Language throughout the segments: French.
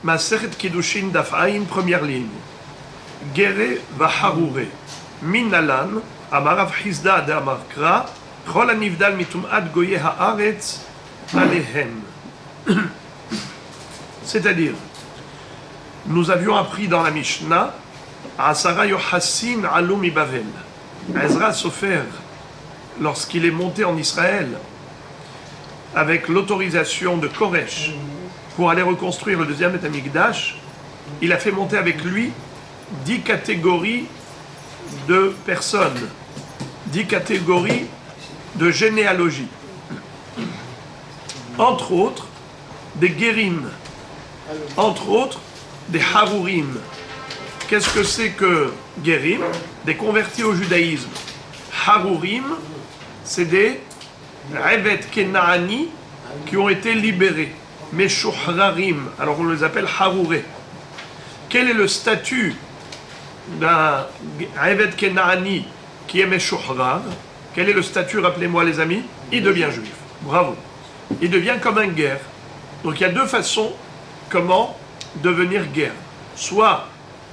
Masechet Kiddushin Daf Ayin, première ligne. Gere Vaharoure. Minalan, Amarav Hizda de Amarkra, Chol Anivdal Mitum'at Goye Haaretz Alehem. C'est-à-dire, nous avions appris dans la Mishnah, Asara Yohassin Alum Ibavel. Ezra Sofer, lorsqu'il est monté en Israël, avec l'autorisation de Koresh pour aller reconstruire le deuxième Beth Amikdash, il a fait monter avec lui 10 catégories de personnes, 10 catégories de généalogie. Entre autres, des Guérim, entre autres, des Harourim. Qu'est-ce que c'est que Guérim? Des convertis au judaïsme. Harourim, c'est des Revet Kenaani qui ont été libérés. Meshuhrarim, alors on les appelle Harouré. Quel est le statut d'un Revet Kenaani qui est Meshuhrar? Quel est le statut, rappelez-moi les amis? Il devient juif. Bravo. Il devient comme un guerre. Donc il y a deux façons comment devenir guerre. Soit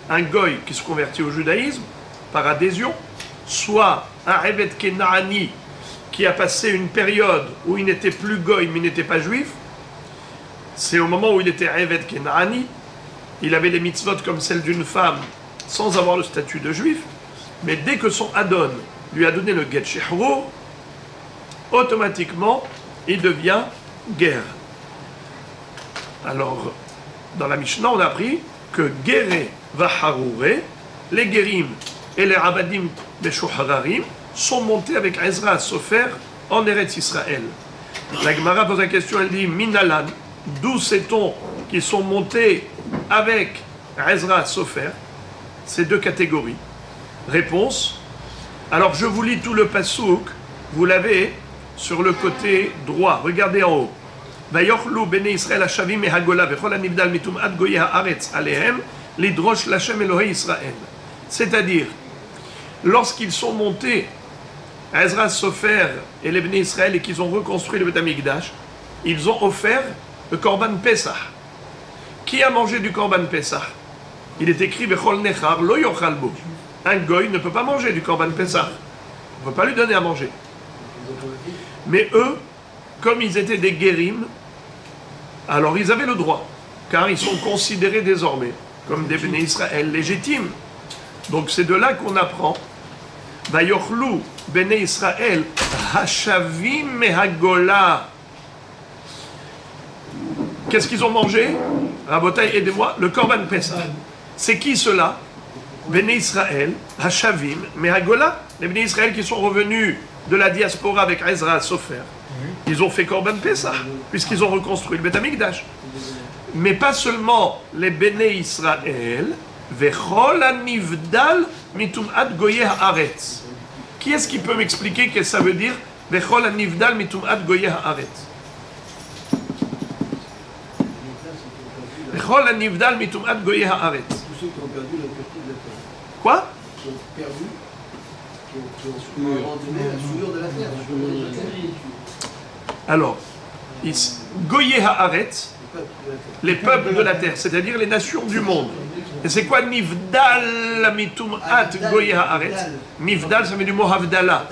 un goy qui se convertit au judaïsme par adhésion, soit un Revet Kenaani qui a passé une période où il n'était plus goy mais il n'était pas juif. C'est au moment où il était Revet Kenaani, il avait les mitzvot comme celle d'une femme sans avoir le statut de juif, mais dès que son Adon lui a donné le get shehrur, automatiquement il devient guerre. Alors, dans la Mishnah, on a appris que Gere va Haroure, les Guérim et les Abadim des Shuhararim sont montés avec Ezra Sofer en Eretz Israël. La Gemara pose la question, elle dit Minalan, d'où sait-on qu'ils sont montés avec Ezra Sofer? Ces deux catégories. Réponse. Alors je vous lis tout le pasouk, vous l'avez sur le côté droit, regardez en haut. Vayochlu bene Israël hashavim et hagola vechol anivdal mitum'at goye haaretz alehem lidrosh l'Hashem Elohei Israël. C'est-à-dire, lorsqu'ils sont montés, Ezra Sofer et les Bnei Israël, et qu'ils ont reconstruit le Beth Amikdash, ils ont offert le Korban Pesach. Qui a mangé du Korban Pesach? Il est écrit Vechol nechar lo yochal bo. Un goy ne peut pas manger du Korban Pesach. On ne peut pas lui donner à manger. Mais eux, comme ils étaient des guérim, alors ils avaient le droit, car ils sont considérés désormais comme des Bnei Israël légitimes. Donc c'est de là qu'on apprend Vayochlu Bnei Israël Hashavim Mehagola. Qu'est-ce qu'ils ont mangé? Rabotai, aidez-moi, le Korban Pesach. C'est qui cela? Bnei Israël Hashavim Mehagola. Les Bnei Israël qui sont revenus de la diaspora avec Ezra Sofer. Ils ont fait Korban Pesach, puisqu'ils ont reconstruit le Beth Amikdash. Mais pas seulement les Bnei Israël, Vechol anivdal mitum'at goye haaretz. Qui est-ce qui peut m'expliquer ce que ça veut dire Vechol anivdal mitum'at goye haaretz? Vechol anivdal mitum'at goye haaretz. Tous ceux qui ont perdu la pureté de la terre. Quoi? Qui ont perdu, qui ont abandonné la souillure de la terre. Alors, goye haaretz, les peuples de la terre, c'est-à-dire les nations du monde. Et c'est quoi Nivdal mitum'at goye haaretz? Nivdal, ça vient du mot Havdala.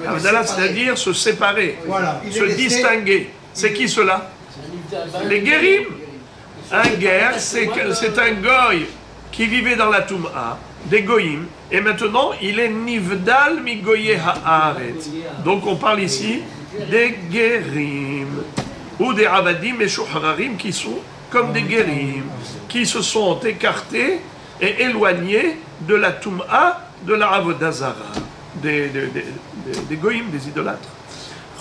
Havdala, c'est-à-dire se séparer, Voilà. se distinguer. C'est qui cela? Les Guérim. Un guerre, c'est un goy qui vivait dans la Toum'a, des goyim, et maintenant il est Nivdal mi goye haaretz. Donc on parle ici des Guérim, ou des Abadim et Shuhrarim qui sont comme des Guérim, qui se sont écartés et éloignés de la Toum'a, de la Avodah Zara, des Goïm, des idolâtres.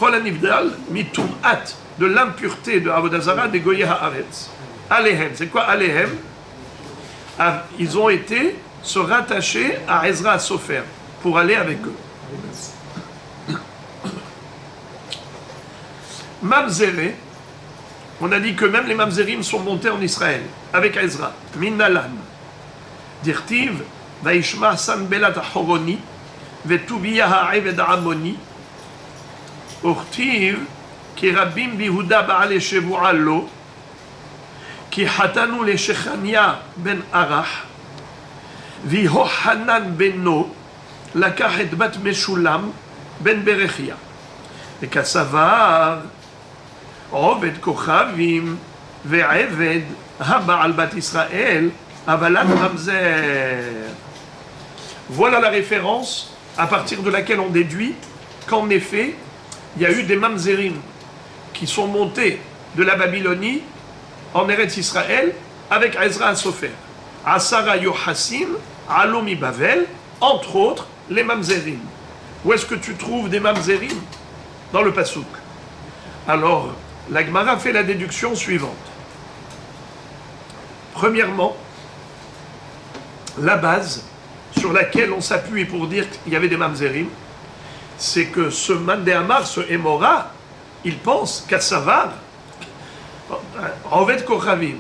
Chol anivdal mitum'at, de l'impureté de Avodah Zara, des Goye haaretz. Alehem, c'est quoi Alehem? Ils ont été se rattacher à Ezra Sofer pour aller avec eux. Mamzeré, on a dit que même les Mamzerim sont montés en Israël avec Ezra. Minalan. Dirtiv, Vaishma Sanbelat Horoni, Vetuvia Ha'eved Amoni, Urtiv, Kirabim Bihuda Baal Shevu'alo, כי חתנו לשכניה בן ערך, ויהוחנן בנו לקח את בת משולם בן ברכיה. וכסבר עובד כוכבים ועבד הבעל בת ישראל, אבלת ממזר. Voilà la référence à partir de laquelle on déduit qu'en effet, il y a eu des mamzerim qui sont montés de la Babylonie en Eretz Israël avec Ezra Sofer. Asara Yohassim, Alomi Bavel, entre autres, les mamzerim. Où est-ce que tu trouves des mamzerim? Dans le Passouk. Alors, la Gemara fait la déduction suivante. Premièrement, la base sur laquelle on s'appuie pour dire qu'il y avait des mamzerim, c'est que ce Mandéamar, ce Hémora, il pense qu'à Savar, Oved Kochavim,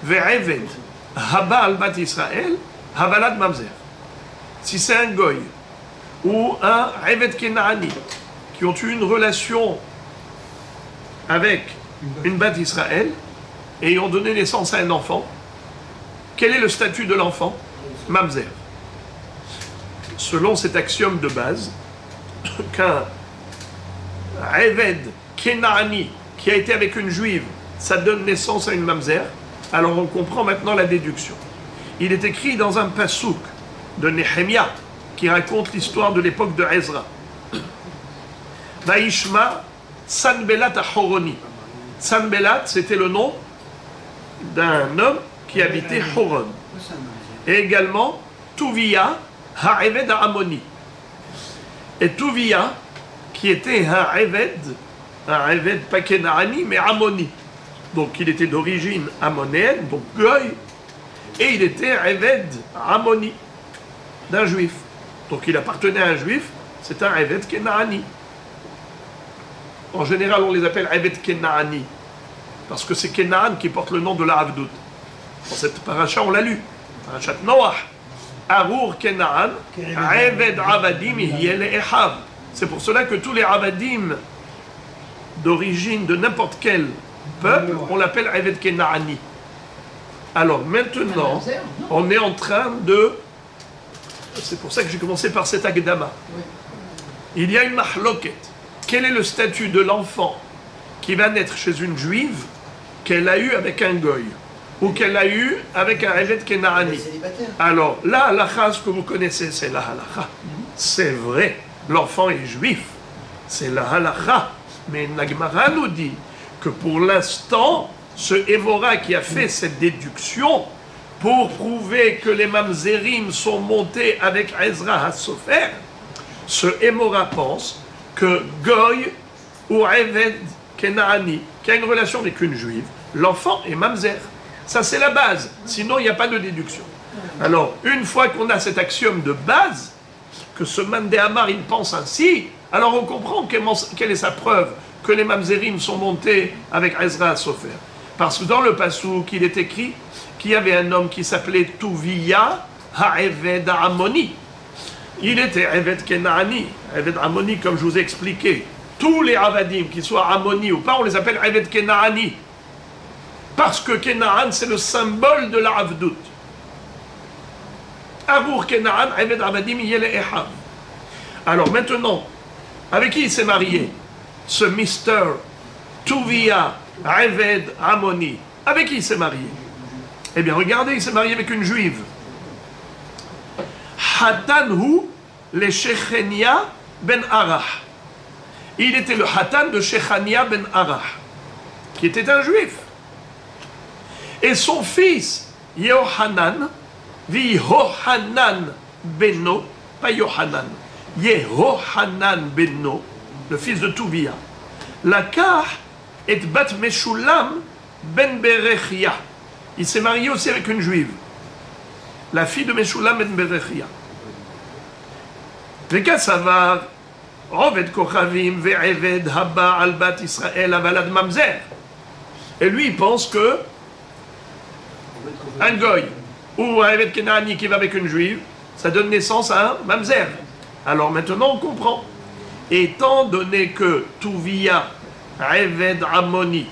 Ve'eved, Haba al-Bat Israël, Havalad Mamzer. Si c'est un Goy ou un Eved Kenaani qui ont eu une relation avec une Bat Israël et ont donné naissance à un enfant, quel est le statut de l'enfant? Mamzer. Selon cet axiome de base, qu'un Eved Kenaani qui a été avec une juive, ça donne naissance à une mamzer, alors on comprend maintenant la déduction. Il est écrit dans un pasouk de Nehemia qui raconte l'histoire de l'époque de Ezra. Vaishma Sanbelat Ahoroni. Sanbelat, c'était le nom d'un homme qui habitait Horon. Et également Tuvia Ha'eved Amoni. Et Tuvia, qui était un Eved pas Kenaani, mais Amoni. Donc il était d'origine amonéenne, donc Goy, et il était Eved Amoni, d'un juif. Donc il appartenait à un juif, c'est un Eved Kenaani. En général, on les appelle Eved Kenaani, parce que c'est Kenaan qui porte le nom de la Havdout. Dans cette paracha, on l'a lu. Parachat Noach. Arur Kenaan, Eved Avadim, Hiel et Echav. C'est pour cela que tous les Avadim d'origine de n'importe quel peuple, on l'appelle Eved Kenaani. Alors maintenant, on est en train de... C'est pour ça que j'ai commencé par cet Agdama. Il y a une mahloket. Quel est le statut de l'enfant qui va naître chez une juive qu'elle a eu avec un goy ou qu'elle a eu avec un Eved Kenaani? Alors, la halakha, ce que vous connaissez, c'est la halakha. C'est vrai, l'enfant est juif. C'est la halakha. Mais Nagmara nous dit que pour l'instant, ce Hémora qui a fait cette déduction pour prouver que les mamzerim sont montés avec Ezra HaSofer, ce Hémora pense que Goy ou Eved Kenaani, qui a une relation avec une juive, l'enfant est mamzer. Ça, c'est la base. Sinon, il n'y a pas de déduction. Alors, une fois qu'on a cet axiome de base, que ce Mandéamar, il pense ainsi, alors on comprend quelle est sa preuve que les mamzerim sont montés avec Ezra HaSofer. Parce que dans le Passouk, il est écrit qu'il y avait un homme qui s'appelait Tuvia Ha'eved Amoni. Il était Eved Kenaani, Eved Amoni, comme je vous ai expliqué. Tous les Avadim, qu'ils soient Amoni ou pas, on les appelle Eved Kenaani. Parce que Kenaan, c'est le symbole de la Havdout. Arur Kenaan, Eved Avadim, Yele Echav. Alors maintenant, avec qui il s'est marié? Ce Mister Tuvia Eved Amoni. Avec qui il s'est marié? Eh bien, regardez, il s'est marié avec une juive. Hatanhu le Shechania ben Arah. Il était le Hatan de Shechania ben Arah, qui était un juif. Et son fils, Yehohanan, Yehohanan Beno, pas Yohanan, Yehohanan Beno, le fils de Tuvia, Lakah et Bat Meshulam ben Berechia. Il s'est marié aussi avec une juive, la fille de Meshulam ben Berechia. Vekasavar, Oved Kochavim, Ve'eved Haba al Bat Israël Avalad Mamzer. Et lui, il pense que un goy ou un Eved Kenaani qui va avec une juive, ça donne naissance à un mamzer. Alors maintenant on comprend. Étant donné que Tuvia, Eved Amoni,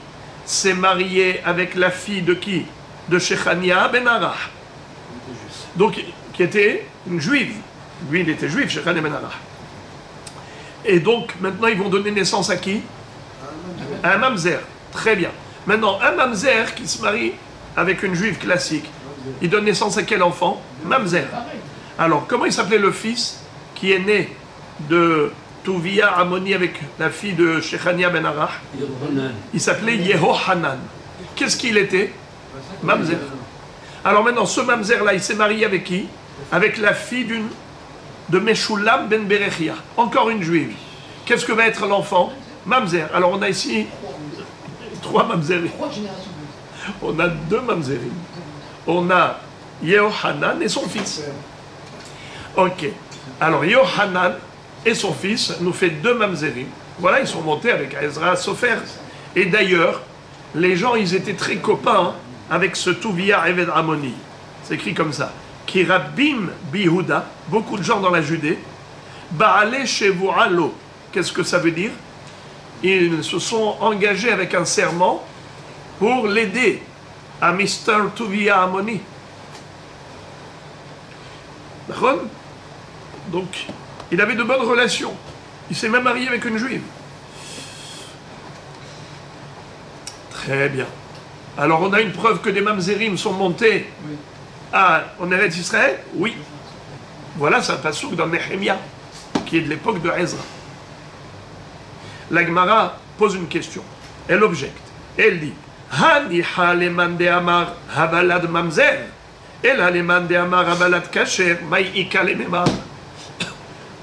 s'est marié avec la fille de qui? De Shechania ben Arah. Donc, qui était une juive. Lui, il était juif, Shechania ben Arah. Et donc, maintenant, ils vont donner naissance à qui? À un mamzer. Très bien. Maintenant, un mamzer qui se marie avec une juive classique, il donne naissance à quel enfant? Mamzer. Alors, comment il s'appelait le fils qui est né de Tuvia Amoni avec la fille de Shechania ben Arah? Il s'appelait Yehohanan. Qu'est-ce qu'il était? Mamzer. Alors maintenant, ce mamzer-là, il s'est marié avec qui? Avec la fille de Meshulam ben Berechia. Encore une juive. Qu'est-ce que va être l'enfant? Mamzer. Alors on a ici 3 mamzerim. On a 2 mamzerim. On a Yehohanan et son fils. Ok. Alors Yehohanan et son fils nous fait 2 mamzerim. Voilà, ils sont montés avec Ezra Sofer. Et d'ailleurs, les gens, ils étaient très copains avec ce Tuvia Eved Amoni. C'est écrit comme ça. Kirabim Bihuda, beaucoup de gens dans la Judée. Baale Shevualo. Qu'est-ce que ça veut dire? Ils se sont engagés avec un serment pour l'aider à Mr. Tuvia Amoni. D'accord? Donc, il avait de bonnes relations. Il s'est même marié avec une juive. Très bien. Alors, on a une preuve que des mamzerim sont montés en Eretz Israël? Oui. Voilà, c'est un passouk dans Nehemia, qui est de l'époque de Ezra. La Gemara pose une question. Elle objecte. Elle dit Haniha leman de amar habalad mamzer, ela leman de amar habalad kasher, maïika lememar.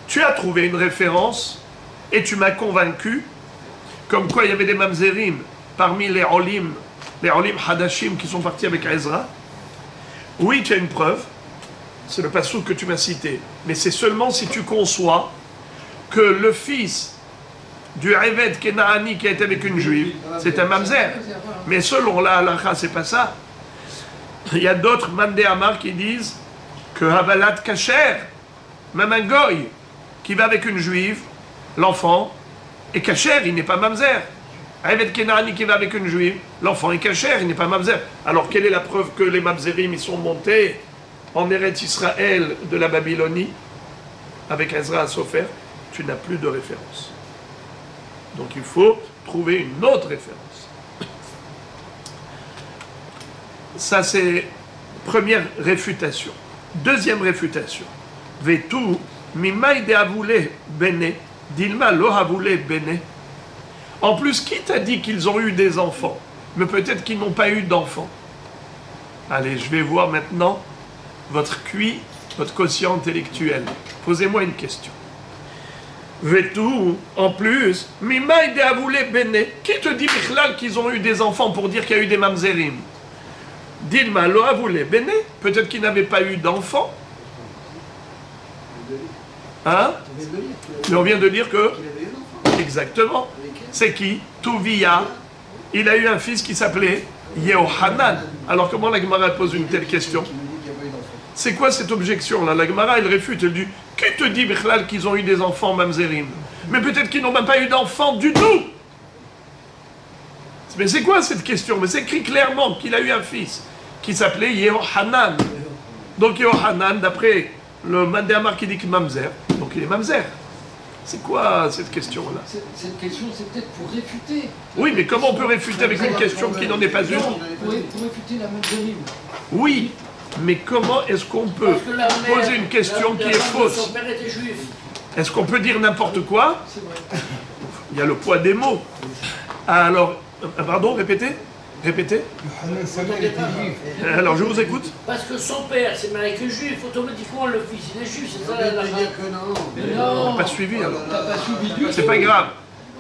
Tu as trouvé une référence et tu m'as convaincu comme quoi il y avait des mamzerim parmi les olim hadashim qui sont partis avec Ezra. Oui, tu as une preuve. C'est le passouk que tu m'as cité. Mais c'est seulement si tu conçois que le fils du Eved Kenaani qui a été avec une juive, c'est un mamzer. Mais selon la halakha, c'est pas ça. Il y a d'autres Mandé Amar qui disent que Habalat Kasher, même un goy qui va avec une juive, l'enfant est Kasher, il n'est pas mamzer. Eved Kenaani qui va avec une juive, l'enfant est Kasher, il n'est pas mamzer. Alors quelle est la preuve que les mamzerim ils sont montés en Eretz Israël de la Babylonie avec Ezra Sofer? Tu n'as plus de référence. Donc il faut trouver une autre référence. Ça c'est première réfutation. Deuxième réfutation. Vetu mimai de avule bene dilma lo avule bene. En plus, qui t'a dit qu'ils ont eu des enfants? Mais peut-être qu'ils n'ont pas eu d'enfants. Allez, je vais voir maintenant votre QI, votre quotient intellectuel. Posez-moi une question. Vetou, en plus, Mimaï de Avoulé Bene. Qui te dit, Bichlal, qu'ils ont eu des enfants pour dire qu'il y a eu des mamzerim? Dilma lo Avoulé Bene. Peut-être qu'ils n'avaient pas eu d'enfants. Hein? Mais on vient de dire que. Exactement. C'est qui? Tuvia. Il a eu un fils qui s'appelait Yehohanan. Alors comment la Gemara pose une telle question? C'est quoi cette objection-là? La Gemara, elle réfute, elle dit qui te dit, Bichlal, qu'ils ont eu des enfants mamzerim? Mais peut-être qu'ils n'ont même pas eu d'enfants du tout. Mais c'est quoi cette question? Mais c'est écrit clairement qu'il a eu un fils qui s'appelait Yehohanan. Donc Yehohanan, d'après le Mandéamar qui dit que mamzer, donc il est mamzer. C'est quoi cette question-là? Cette question, c'est peut-être pour réfuter. Oui, mais comment on peut réfuter avec une question qui n'en est pas une? Pour réfuter la mamzerim. Oui, mais comment est-ce qu'on peut poser une question qui est fausse? Son père était juif. Est-ce qu'on peut dire n'importe quoi? C'est vrai. Il y a le poids des mots. Alors, pardon, répétez? Répétez. Alors, je vous écoute. Parce que son père s'est marié avec un juif, automatiquement le fils il est juif, c'est ça la dire que non. Mais On non. n'a pas suivi alors. T'as pas suivi du tout. C'est pas grave.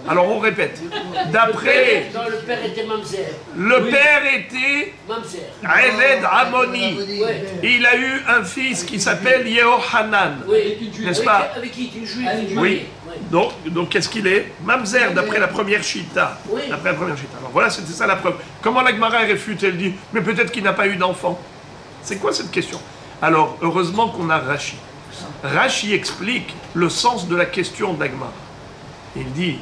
Alors, on répète. D'après, Non, le père était mamzer. le père était Mamzer. Eved Amoni. Ouais. Il a eu un fils qui s'appelle Yehohanan. Oui. N'est-ce pas? Avec qui? Une juif. Oui. Donc qu'est-ce qu'il est? Mamzer, d'après la première chita. Oui. D'après la première chita. Alors voilà, c'était ça la preuve. Comment la Gemara réfute? Elle dit, mais peut-être qu'il n'a pas eu d'enfant. C'est quoi cette question? Alors, heureusement qu'on a Rashi. Rashi explique le sens de la question de la Gemara. Il dit,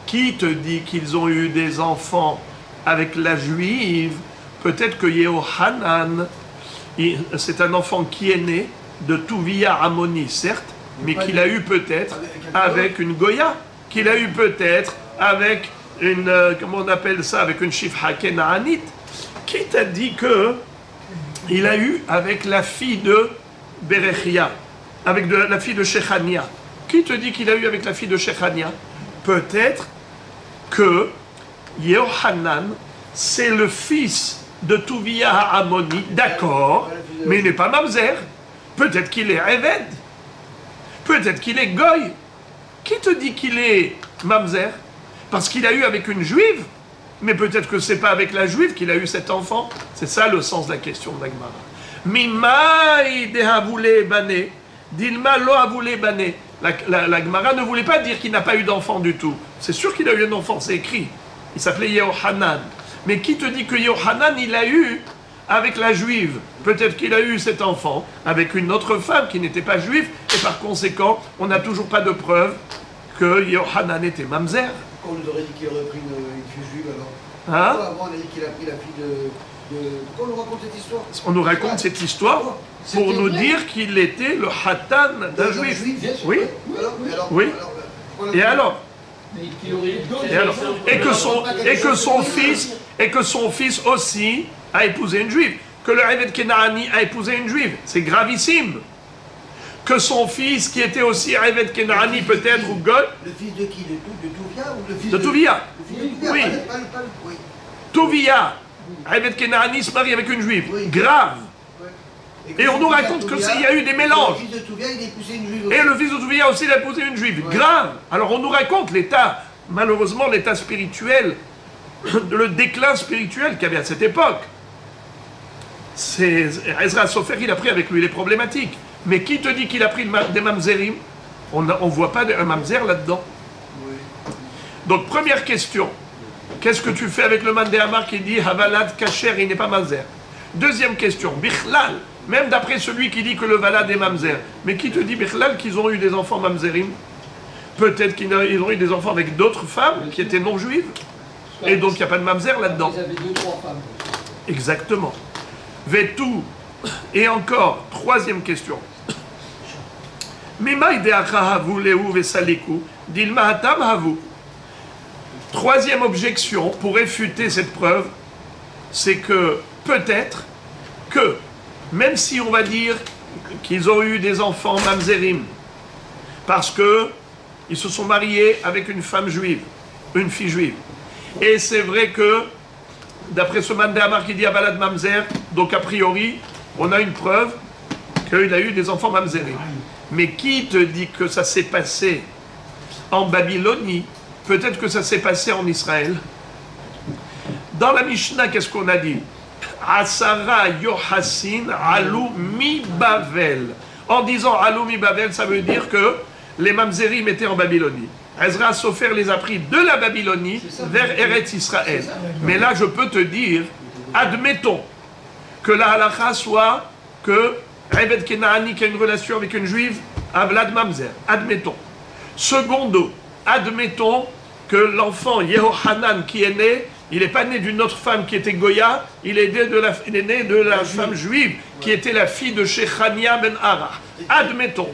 qui te dit qu'ils ont eu des enfants avec la juive, peut-être que Yehohanan, c'est un enfant qui est né de Touvia Ammoni, certes, mais qu'il a eu peut-être avec une Goya, qu'il a eu peut-être avec une, comment on appelle ça, avec une Shifha Kenaanite. Qui t'a dit que il a eu avec la fille de Berechia, avec la fille de Shechania? Qui te dit qu'il a eu avec la fille de Shechania? Peut-être que Yehohanan, c'est le fils de Touvia Ammoni, d'accord, mais il n'est pas mamzer. Peut-être qu'il est Eved. Peut-être qu'il est Goy. Qui te dit qu'il est mamzer? Parce qu'il a eu avec une juive, mais peut-être que c'est pas avec la juive qu'il a eu cet enfant. C'est ça le sens de la question de la Gemara. Mimai dehavule bane, dilma lo havule bane. La Gemara ne voulait pas dire qu'il n'a pas eu d'enfant du tout. C'est sûr qu'il a eu un enfant, c'est écrit. Il s'appelait Yehohanan. Mais qui te dit que Yehohanan, il a eu avec la juive? Peut-être qu'il a eu cet enfant avec une autre femme qui n'était pas juive, et par conséquent, on n'a toujours pas de preuve que Yehohanan était mamzer. Pourquoi on nous aurait dit qu'il aurait pris une fille juive alors? Hein? Pourquoi avant on a dit qu'il a pris la fille de... Pourquoi on nous raconte cette histoire? On nous raconte cette histoire pour nous dire qu'il était le hatan d'un juif. Oui. Oui. Et alors? Et que son fils aussi a épousé une juive. Que le Eved Kenaani a épousé une juive. C'est gravissime. Que son fils, qui était aussi Eved Kenaani peut-être, ou Goy. Le fils de qui? De Touvia ou le fils de Touvia? Oui. Oui. Touvia, Eved Kenaani se marie avec une juive. Oui. Grave. Oui. Et on nous raconte qu'il y a eu des mélanges. Le fils de Touvia, il a épousé une juive aussi. Et le fils de Touvia aussi, il a épousé une juive. Ouais. Grave. Alors on nous raconte l'état, malheureusement, l'état spirituel, le déclin spirituel qu'il y avait à cette époque. Ezra Sofer, il a pris avec lui les problématiques. Mais qui te dit qu'il a pris des mamzerim? On ne voit pas un mamzer là-dedans. Oui. Donc, première question. Qu'est-ce que tu fais avec le Mandé Amar qui dit Havalad Kacher, il n'est pas mamzer? Deuxième question. Bichlal, même d'après celui qui dit que le Valad est mamzer. Mais qui te dit Bichlal qu'ils ont eu des enfants mamzerim? Peut-être qu'ils ont eu des enfants avec d'autres femmes qui étaient non juives. Et donc, il n'y a pas de mamzer là-dedans. Ils avaient 2-3 femmes. Exactement. Vetou. Et encore, troisième question. Troisième objection pour réfuter cette preuve, c'est que peut-être que, même si on va dire qu'ils ont eu des enfants mamzerim, parce que ils se sont mariés avec une femme juive, une fille juive, et c'est vrai que, d'après ce Mandé Amar qui dit Avalad mamzer, donc a priori, on a une preuve qu'il a eu des enfants mamzerim. Mais qui te dit que ça s'est passé en Babylonie? Peut-être que ça s'est passé en Israël. Dans la Mishnah, qu'est-ce qu'on a dit? Asara Yohasin Alou Mi Bavel. En disant Alou Mi Bavel, ça veut dire que les mamzerim étaient en Babylonie. Ezra Sofer les a pris de la Babylonie vers Eretz Israël. Mais là, je peux te dire, admettons que la halakha soit que Eved Kenaani qui a une relation avec une juive, Avlad Mamzer. Admettons. Secondo, admettons que l'enfant Yehohanan qui est né, il n'est pas né d'une autre femme qui était Goya, il est né de la femme juive qui était la fille de Shechania ben Arah. Admettons.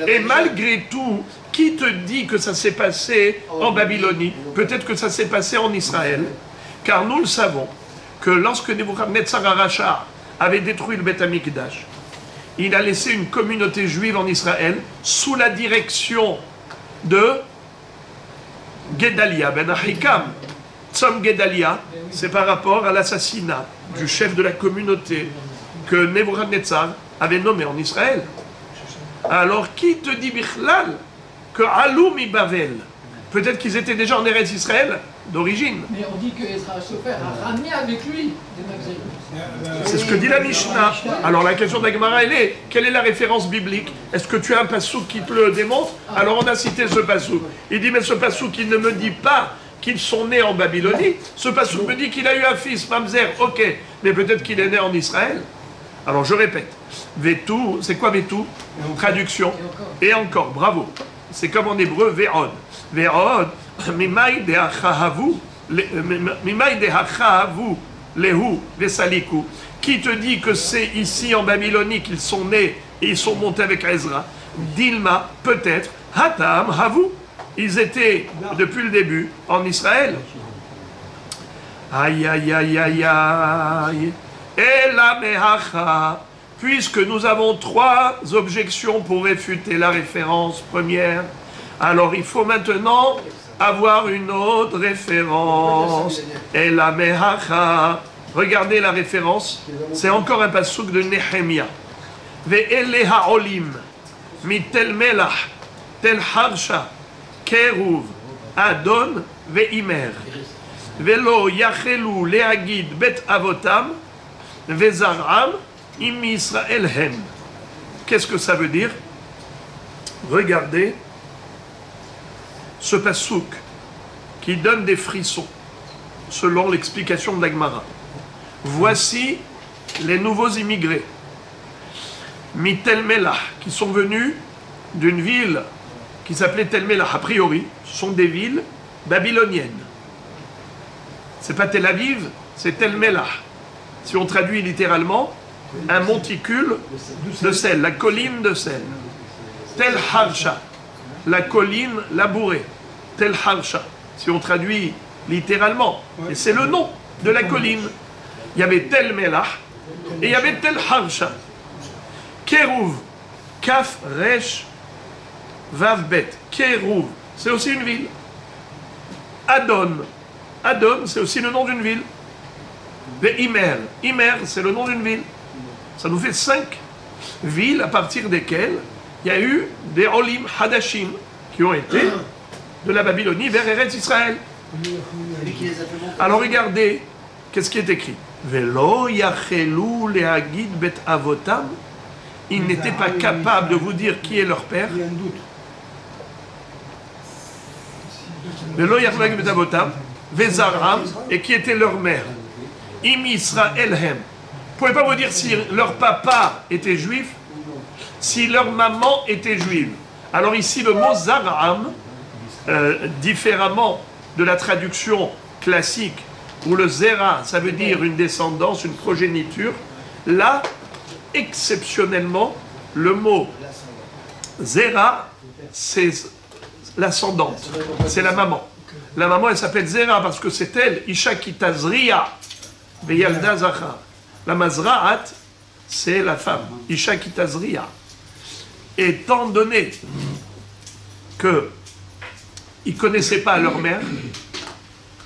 Et malgré tout, qui te dit que ça s'est passé en Babylonie? Peut-être que ça s'est passé en Israël, car nous le savons que lorsque Nebuchadnezzar Aracha avait détruit le Beth Amikdash, il a laissé une communauté juive en Israël sous la direction de Gedalia ben Ahikam. Tzom Gedalia, c'est par rapport à l'assassinat du chef de la communauté que Nebuchadnezzar avait nommé en Israël. Alors qui te dit Bichlal que Alou mi Bavel? Peut-être qu'ils étaient déjà en Eretz Israël d'origine. Mais on dit que Ezra Sofer a ramené avec lui des mamzerim. C'est ce que dit la Mishnah. Alors la question de la Gemara, elle est, quelle est la référence biblique? Est-ce que tu as un passouk qui te le démontre? Alors on a cité ce passouk. Il dit, mais ce passouk, il ne me dit pas qu'ils sont nés en Babylonie. Ce passouk me dit qu'il a eu un fils, Mamzer, ok, mais peut-être qu'il est né en Israël. Alors je répète, Vetou, c'est quoi Vetou? Traduction. Et encore, bravo. C'est comme en hébreu, Ve'od. Ve'od, Mimai de'achahavu, Qui te dit que c'est ici en Babylonie qu'ils sont nés et ils sont montés avec Ezra? Dilma, peut-être. Hatam, Havu. Ils étaient depuis le début en Israël. Aïe, aïe, aïe, aïe, aïe. Et la mehacha. Puisque nous avons 3 objections pour réfuter la référence première, alors il faut maintenant avoir une autre référence. Et la mehacha. Regardez la référence. C'est encore un passouk de Nehemia. Ve'ele ha'olim. Mitel melach. Tel harsha. Keruv. Adon. Ve'imer. Velo yachelu leagid bet avotam. Vezaram. Im Israël hem. Qu'est-ce que ça veut dire? Regardez ce passouk qui donne des frissons selon l'explication de l'Agmara. Voici les nouveaux immigrés, Mitel Melach, qui sont venus d'une ville qui s'appelait Tel Melach. A priori, ce sont des villes babyloniennes. C'est pas Tel Aviv, c'est Tel Melach. Si on traduit littéralement, un monticule de sel, la colline de sel. Tel Harsha, la colline labourée. Tel Harsha, si on traduit littéralement. Et c'est le nom de la colline. Il y avait Tel Melach et il y avait Tel Harsha. Keruv, Kaf, Resh, Vav, Bet. Keruv, c'est aussi une ville. Adon, Adon, c'est aussi le nom d'une ville. Et Imer, Imer, c'est le nom d'une ville. Ça nous fait 5 villes à partir desquelles il y a eu des Olim Hadashim qui ont été de la Babylonie vers Eretz Israël. Alors regardez, qu'est-ce qui est écrit? Velo yachelu leagid bet avotam. Ils n'étaient pas capables de vous dire qui est leur père. Il y a un doute. Velo yachelu leagid bet avotam. Vezaram, et qui était leur mère. Im Israël hem. Vous ne pouvez pas vous dire si leur papa était juif, si leur maman était juive. Alors ici, le mot Zaram, différemment de la traduction classique, où le Zera, ça veut dire une descendance, une progéniture, là, exceptionnellement, le mot Zera, c'est l'ascendante, c'est la maman. La maman, elle s'appelle Zera parce que c'est elle, Isha Kitazria, Beyalda Zachar. La Mazra'at, c'est la femme, Isha Kitazria. Étant donné qu'ils ne connaissaient pas leur mère,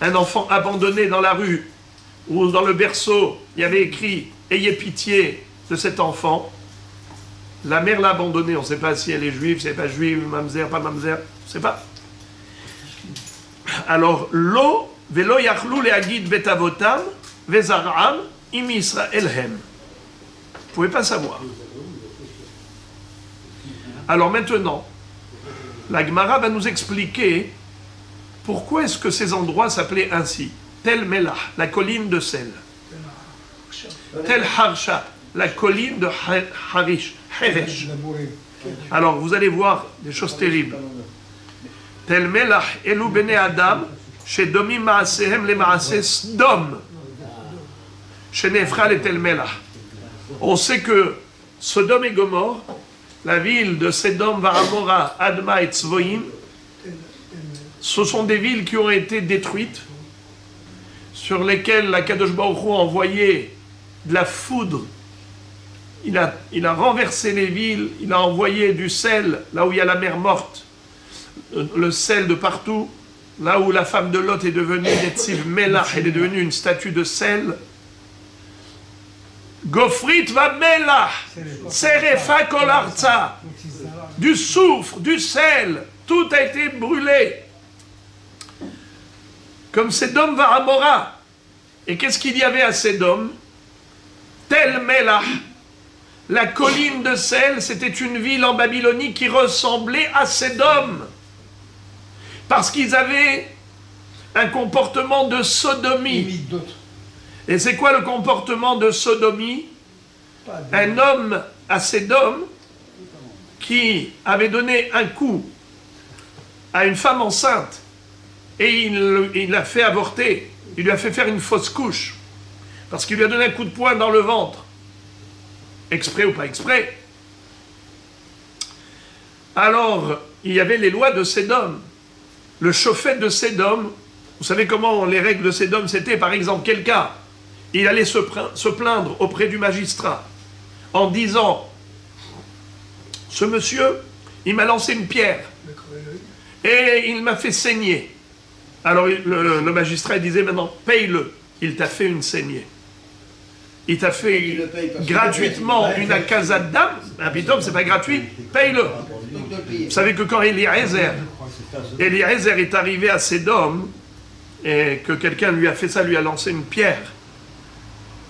un enfant abandonné dans la rue ou dans le berceau, il y avait écrit « Ayez pitié de cet enfant », la mère l'a abandonné, on ne sait pas si elle est juive, si elle n'est pas juive, mamzer, pas mamzer, on ne sait pas. Alors, lo, velo yachlu leagid betavotam, vezaram, im Israël hem. Vous ne pouvez pas savoir. Alors maintenant, la Gemara va nous expliquer pourquoi est-ce que ces endroits s'appelaient ainsi. Tel Melach, la colline de sel. Tel Harsha, la colline de Harish, Heresh. Alors vous allez voir des choses terribles. Tel Melach, Elu Bene Adam, chez Domim Maasehem le Maase Sdom. Chez Nephral et Tel Melach. On sait que Sodome et Gomorre, la ville de Sedom, Varamora, Adma et Tzvoïm, ce sont des villes qui ont été détruites, sur lesquelles la Kadosh Baruch Hu a envoyé de la foudre. Il a renversé les villes, il a envoyé du sel, là où il y a la mer morte, le sel de partout, là où la femme de Lot est devenue Netziv Melach, elle est devenue une statue de sel. Gofrit va Melach, Serefa Kol Arza, du soufre, du sel, tout a été brûlé. Comme Sedom va Amora. Et qu'est-ce qu'il y avait à Sedom? Tel Melach, la colline de sel, c'était une ville en Babylonie qui ressemblait à Sedom. Parce qu'ils avaient un comportement de sodomie. Et c'est quoi le comportement de sodomie? Un homme à Sedom qui avait donné un coup à une femme enceinte et il l'a fait avorter. Il lui a fait faire une fausse couche. Parce qu'il lui a donné un coup de poing dans le ventre. Exprès ou pas exprès. Alors, il y avait les lois de Sédom. Le chauffet de Sédom, vous savez comment les règles de Sédom c'était? Par exemple, quelqu'un, il allait se plaindre auprès du magistrat en disant, ce monsieur, il m'a lancé une pierre et il m'a fait saigner. Alors le magistrat disait maintenant, paye-le, il t'a fait une saignée. Il t'a fait gratuitement une akazat d'âme, un pitom, c'est pas gratuit, paye-le. Vous savez que quand Eliezer est arrivé à Sédom, et que quelqu'un lui a fait ça, lui a lancé une pierre,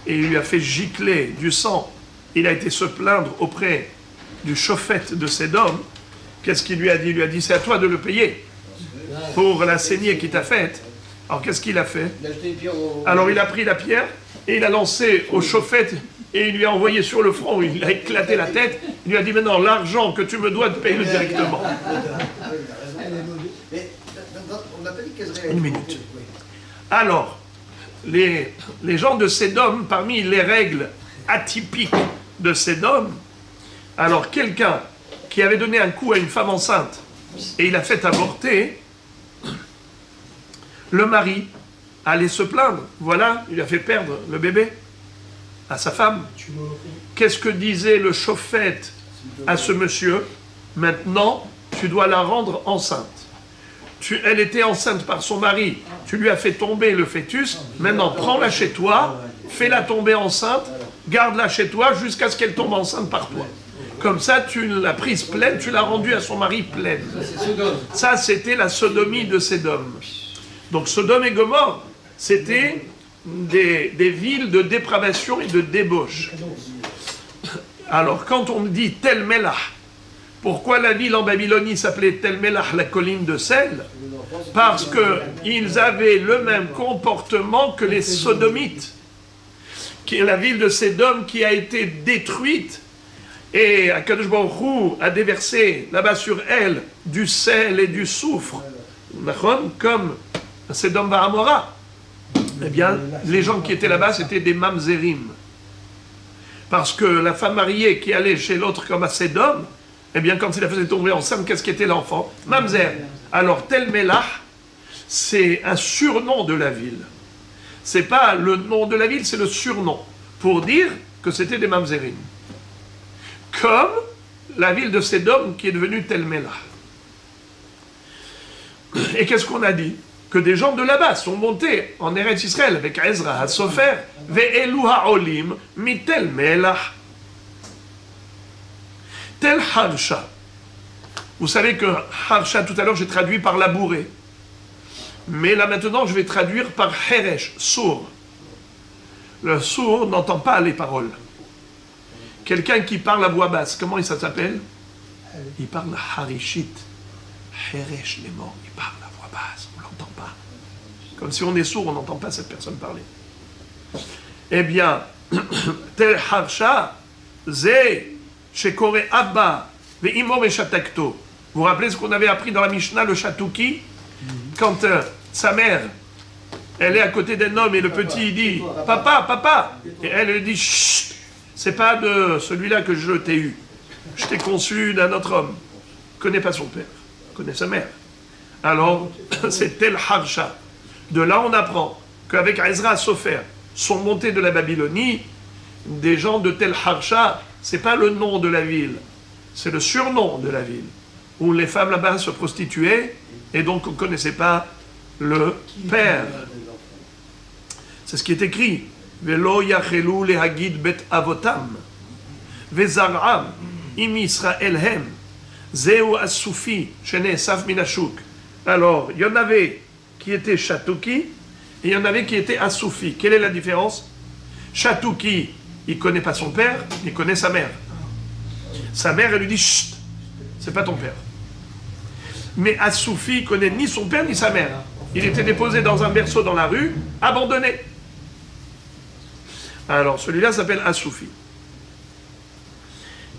et il lui a fait gicler du sang, il a été se plaindre auprès du chauffette de Sédom, qu'est-ce qu'il lui a dit? Il lui a dit, c'est à toi de le payer pour la saignée qu'il t'a faite. Alors qu'est-ce qu'il a fait? Alors il a pris la pierre, et il a lancé au chauffette, et il lui a envoyé sur le front, il a éclaté la tête, il lui a dit, maintenant, l'argent que tu me dois, paye-le directement. Une minute. Alors, les gens de Sédom, parmi les règles atypiques de Sédom, alors quelqu'un qui avait donné un coup à une femme enceinte, et il a fait avorter, le mari allait se plaindre. Voilà, il a fait perdre le bébé à sa femme. Qu'est-ce que disait le chauffette à ce monsieur? Maintenant, tu dois la rendre enceinte. Elle était enceinte par son mari, tu lui as fait tomber le fœtus, maintenant prends-la chez toi, fais-la tomber enceinte, garde-la chez toi jusqu'à ce qu'elle tombe enceinte par toi. Comme ça, tu l'as prise pleine, tu l'as rendue à son mari pleine. Ça, c'était la sodomie de Sédom. Donc Sodome et Gomorrhe, c'était des villes de dépravation et de débauche. Alors, quand on dit Tel Melah, pourquoi la ville en Babylonie s'appelait Tel Melah, la colline de sel? Parce qu'ils avaient le même comportement que les Sodomites, qui est la ville de Sédom qui a été détruite, et Akadosh Baruch Hu a déversé là-bas sur elle du sel et du soufre, comme Sédom Vahamora. Eh bien, les gens qui étaient là-bas, c'était des mamzerim. Parce que la femme mariée qui allait chez l'autre comme à Sédom, eh bien, quand il la faisait tomber enceinte, qu'est-ce qu'était l'enfant? Mamzer. Alors, Tel Melah, c'est un surnom de la ville. C'est pas le nom de la ville, c'est le surnom. Pour dire que c'était des mamzerim. Comme la ville de Sédom qui est devenue Tel Melah. Et qu'est-ce qu'on a dit? Que des gens de là-bas sont montés en Eretz Israël avec Ezra HaSofer, Ve'elu ha'olim mitel Melah. Tel Harsha. Vous savez que Harsha, tout à l'heure, j'ai traduit par labouré. Mais là maintenant, je vais traduire par Heresh, sourd. Le sourd n'entend pas les paroles. Quelqu'un qui parle à voix basse, comment ça s'appelle? Il parle Harishit. Heresh, les morts, il parle à voix basse, on ne l'entend pas. Comme si on est sourd, on n'entend pas cette personne parler. Eh bien, Tel Harsha, Zé, Shekore Abba, Ve'imo Meshatakto. Vous vous rappelez ce qu'on avait appris dans la Mishnah, le Shatouki? Quand sa mère, elle est à côté d'un homme et le petit il dit « Papa, papa !» Et elle dit « Chut, c'est pas de celui-là que je t'ai eu. Je t'ai conçu d'un autre homme. » Il ne connaît pas son père, il connaît sa mère. Alors, c'est Tel Harsha. De là, on apprend qu'avec Ezra Sofer, sont montés de la Babylonie, des gens de Tel Harsha, c'est pas le nom de la ville, c'est le surnom de la ville, où les femmes là-bas se prostituaient, et donc on ne connaissait pas le père. C'est ce qui est écrit. Velo yachelu lehagid bet avotam, vezaram im Israël hem, zeu asufi shene saf minashuk. Alors, il y en avait qui étaient Shatouki, et il y en avait qui étaient Asoufi. Quelle est la différence? Shatouki, il ne connaît pas son père, il connaît sa mère. Sa mère, elle lui dit, chut, c'est pas ton père. Mais Asoufi, il ne connaît ni son père ni sa mère. Il était déposé dans un berceau dans la rue, abandonné. Alors, celui-là s'appelle Asoufi.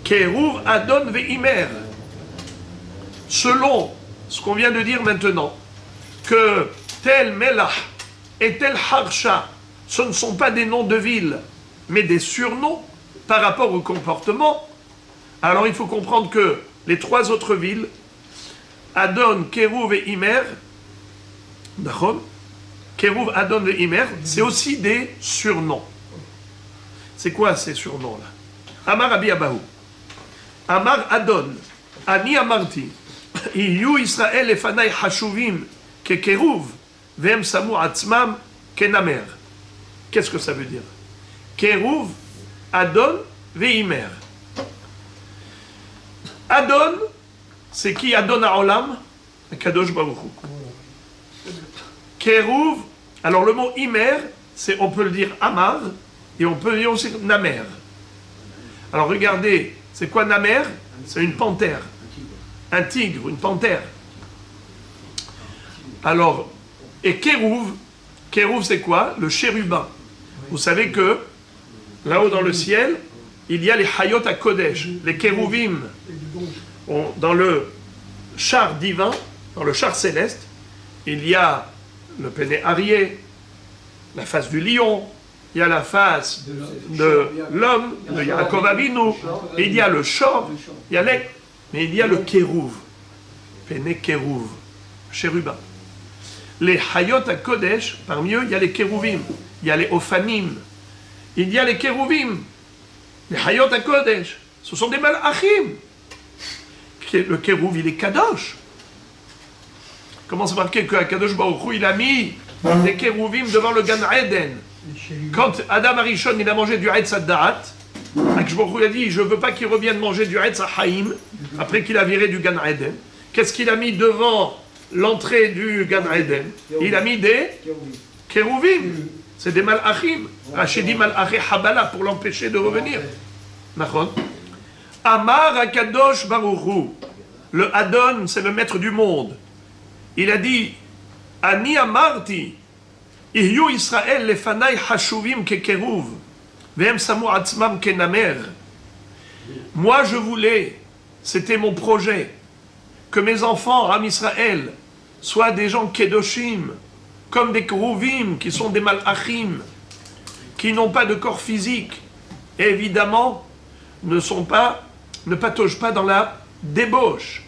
Keruv Adon Ve'imer. Selon ce qu'on vient de dire maintenant, que tel Melach et tel Harsha, ce ne sont pas des noms de villes, mais des surnoms par rapport au comportement, alors il faut comprendre que les trois autres villes, Adon, Kérouv et Imer, d'accord, Kérouv, Adon et Imer, c'est aussi des surnoms. C'est quoi ces surnoms-là? Amar Abi Abahu, Amar Adon, Ani Amarti, Iyu Israël Efanai Hashuvim, Ke Kérouv, Vem Samu Atzmam, Kenamer. Qu'est-ce que ça veut dire? Kérouv, Adon, Veimer. Adon, c'est qui? Adon Haolam, Kadosh Baruch Hu. Kérouv, alors le mot Imer, c'est, on peut le dire Amar, et on peut le dire aussi Namer. Alors regardez, c'est quoi Namer? C'est une panthère. Un tigre, une panthère. Alors, et Kérouv, Kérouv c'est quoi? Le chérubin. Vous savez que, là-haut dans le ciel, il y a les Hayot à Kodesh, les Kérouvim. Dans le char divin, dans le char céleste, il y a le Péné Arié, la face du lion, il y a la face de l'homme, de Yaakov Avinu, et il y a le Shor, il y a mais il y a le Kérouv, Péné Kérouv, chérubin. Les Hayot à Kodesh, parmi eux, il y a les Kérouvim, il y a les Ophanim, il y a les Kérouvim, les Hayot à Kodesh, ce sont des Malachim. Le Kérouv, il est Kadosh. Comment c'est marqué que Kadosh Baruch Hu, il a mis des Kérouvim devant le Gan Eden. Quand Adam Arishon, il a mangé du Etz Addaat, Kadosh Baruch Hu a dit, je ne veux pas qu'il revienne manger du Etz Haïm, après qu'il a viré du Gan Eden. Qu'est-ce qu'il a mis devant l'entrée du Gan Eden? Il a mis des Kérouvim. C'est des Malachim. Rachid dit Malaché Habala pour l'empêcher de revenir. Nachon. Amar Akadosh Baruchu, le Adon, c'est le maître du monde. Il a dit, Ani Amarti, Ihyu Israël lefanai hashuvim ke keruv, vehem samu atzmam ke namer. Moi je voulais, c'était mon projet, que mes enfants, Ram Israël, soient des gens kedoshim, comme des keruvim, qui sont des malachim, qui n'ont pas de corps physique, et évidemment, ne pataugent pas dans la débauche.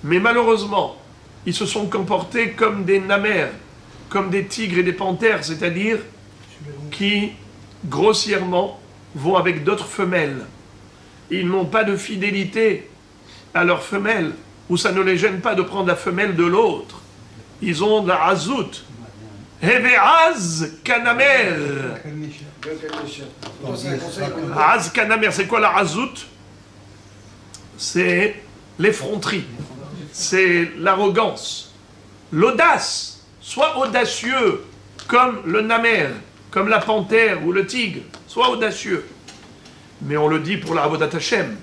Mais malheureusement, ils se sont comportés comme des namers, comme des tigres et des panthères, c'est-à-dire qui, grossièrement, vont avec d'autres femelles. Ils n'ont pas de fidélité à leurs femelles, ou ça ne les gêne pas de prendre la femelle de l'autre. Ils ont de la azout. Heve'az kanamer. Az kanamer, c'est quoi la azout? C'est l'effronterie, c'est l'arrogance, l'audace. Sois audacieux comme le namer, comme la panthère ou le tigre. Sois audacieux. Mais on le dit pour la Avodat Hashem,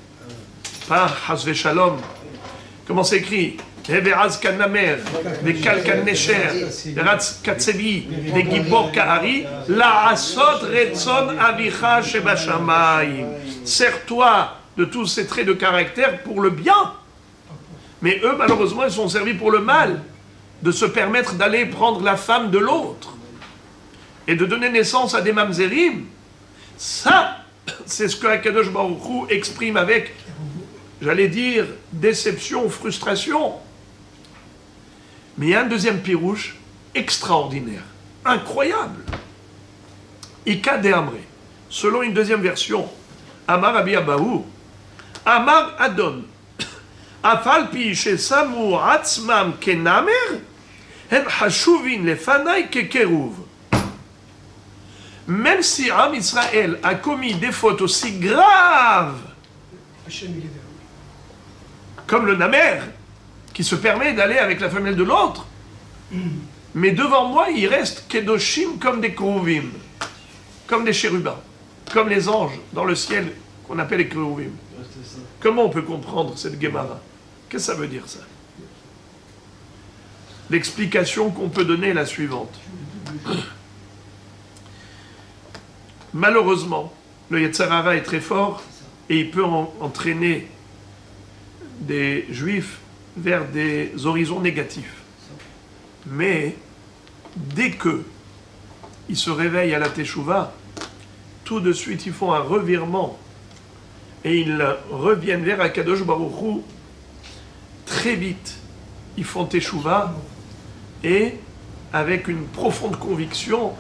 pas Hasve Shalom. Comment c'est écrit? Heve'az kanamer, des kalkan nesher, des ratz katsevi, des gibor kahari, la asot retzon avicha shebashamayim. Sers-toi de tous ces traits de caractère pour le bien. Mais eux, malheureusement, ils sont servis pour le mal, de se permettre d'aller prendre la femme de l'autre et de donner naissance à des mamzerim. Ça, c'est ce que Akadosh Baruch Hu exprime avec, j'allais dire, déception, frustration. Mais il y a un deuxième pirouche extraordinaire, incroyable. Ika de Amre, selon une deuxième version, Amar Abi Abahu, Amar Adon, Afal pi shesamu atzmam kenamer, hen hashuvin lefanai kekeruv. Même si Am Israël a commis des fautes aussi graves, comme le namer, qui se permet d'aller avec la femelle de l'autre, mais devant moi, il reste kedoshim comme des keruvim, comme des chérubins, comme les anges dans le ciel qu'on appelle les keruvim. Comment on peut comprendre cette Gemara? Qu'est-ce que ça veut dire, ça? L'explication qu'on peut donner est la suivante. Malheureusement, le Yetzer Hara est très fort et il peut entraîner des juifs vers des horizons négatifs. Mais dès que ils se réveillent à la Teshuvah, tout de suite ils font un revirement et ils reviennent vers Akadosh Baruch Hu très vite. Ils font Teshuvah et avec une profonde conviction,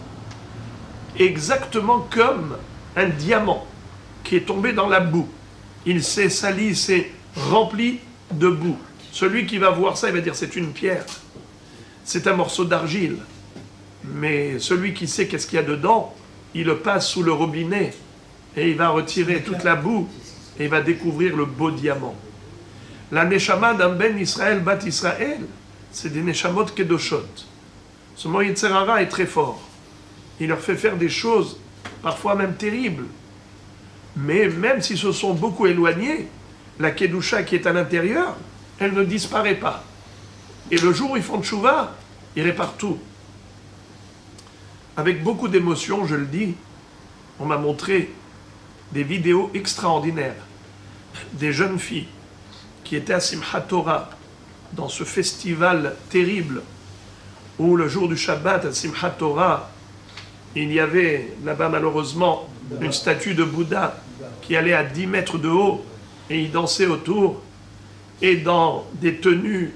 exactement comme un diamant qui est tombé dans la boue. Il s'est sali, il s'est rempli de boue. Celui qui va voir ça, il va dire c'est une pierre, c'est un morceau d'argile. Mais celui qui sait qu'est-ce qu'il y a dedans, il le passe sous le robinet et il va retirer toute la boue et il va découvrir le beau diamant. La neshama d'un ben Israël, bat Israël, c'est des neshamot kedoshot. Ce mot Yetzer Hara est très fort. Il leur fait faire des choses, parfois même terribles. Mais même s'ils se sont beaucoup éloignés, la kedusha qui est à l'intérieur, elle ne disparaît pas. Et le jour où ils font tchouva, ils réparent tout. Avec beaucoup d'émotion, je le dis, on m'a montré des vidéos extraordinaires. Des jeunes filles qui étaient à Simchat Torah, dans ce festival terrible, où le jour du Shabbat, à Simchat Torah, il y avait là-bas malheureusement une statue de Bouddha qui allait à 10 mètres de haut et il dansait autour, et dans des tenues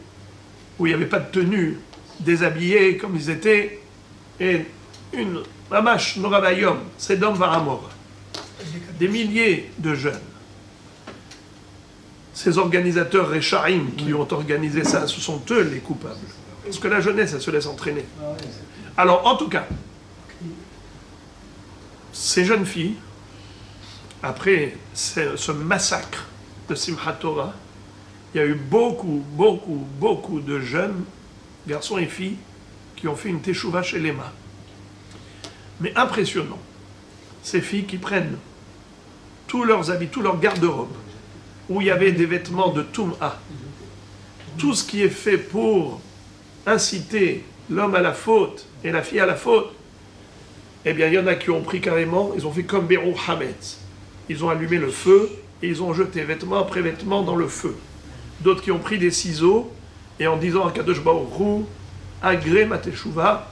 où il n'y avait pas de tenue, déshabillés comme ils étaient, et une mamash noravayom, c'est d'homme varamor. Des milliers de jeunes. Ces organisateurs Rechaim qui ont organisé ça, ce sont eux les coupables. Parce que la jeunesse, elle se laisse entraîner. Alors, en tout cas, ces jeunes filles, après ce massacre de Simchat Torah, il y a eu beaucoup de jeunes, garçons et filles, qui ont fait une teshuva chez Lema. Mais impressionnant, ces filles qui prennent tous leurs habits, tout leur garde-robe, où il y avait des vêtements de Tum'a, tout ce qui est fait pour inciter l'homme à la faute et la fille à la faute, eh bien il y en a qui ont pris carrément, ils ont fait comme Berou Hametz. Ils ont allumé le feu et ils ont jeté vêtement après vêtement dans le feu. D'autres qui ont pris des ciseaux et en disant à Kadosh Baruch Hu, agrée ma teshuva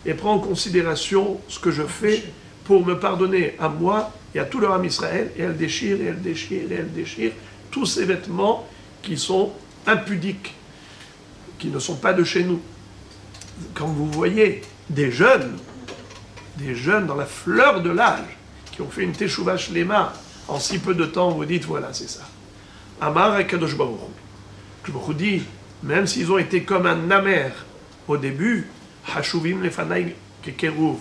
et prends en considération ce que je fais pour me pardonner à moi et à tout le Ham Israël. Et elle déchire, et elle déchire, et elle déchire tous ces vêtements qui sont impudiques, qui ne sont pas de chez nous. Quand vous voyez des jeunes dans la fleur de l'âge, qui ont fait une teshuva shlema en si peu de temps, vous dites voilà, c'est ça. Amar et Kadosh Baruch Hu. Je vous dis, même s'ils ont été comme un namer au début, hashuvim lefanai kekeruv,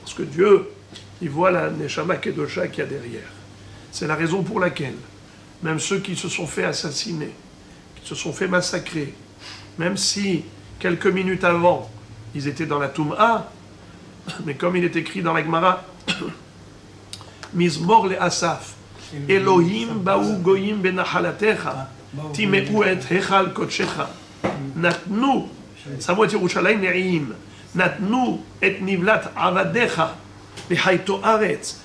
parce que Dieu, il voit la neshama kedosha qu'il y a derrière. C'est la raison pour laquelle, même ceux qui se sont fait assassiner, qui se sont fait massacrer, même si quelques minutes avant, ils étaient dans la Tum'a, mais comme il est écrit dans la Gemara, Mizmor le Asaf, Elohim ba'u goyim benachalatecha, timeu et hechal kodshecha, natnu, samot Yerushalayim ne'im, natnu et nivlat avadecha, לחייתו ארץ,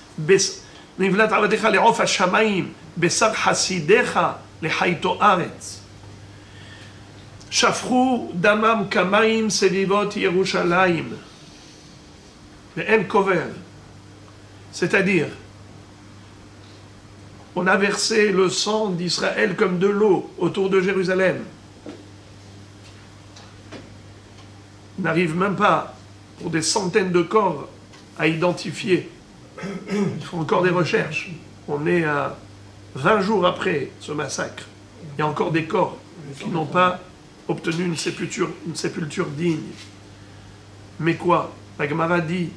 נבלת עבדיך לעוף השמיים, בשר חסידיך לחייתו ארץ. שפכו דמם כמים סביבות ירושלים, ואין קובר. C'est-à-dire, on a versé le sang d'Israël comme de l'eau autour de Jérusalem. On n'arrive même pas, pour des centaines de corps, à identifier. Ils font encore des recherches. On est à 20 jours après ce massacre. Il y a encore des corps qui n'ont pas obtenu une sépulture digne. Mais quoi? La Gemara dit,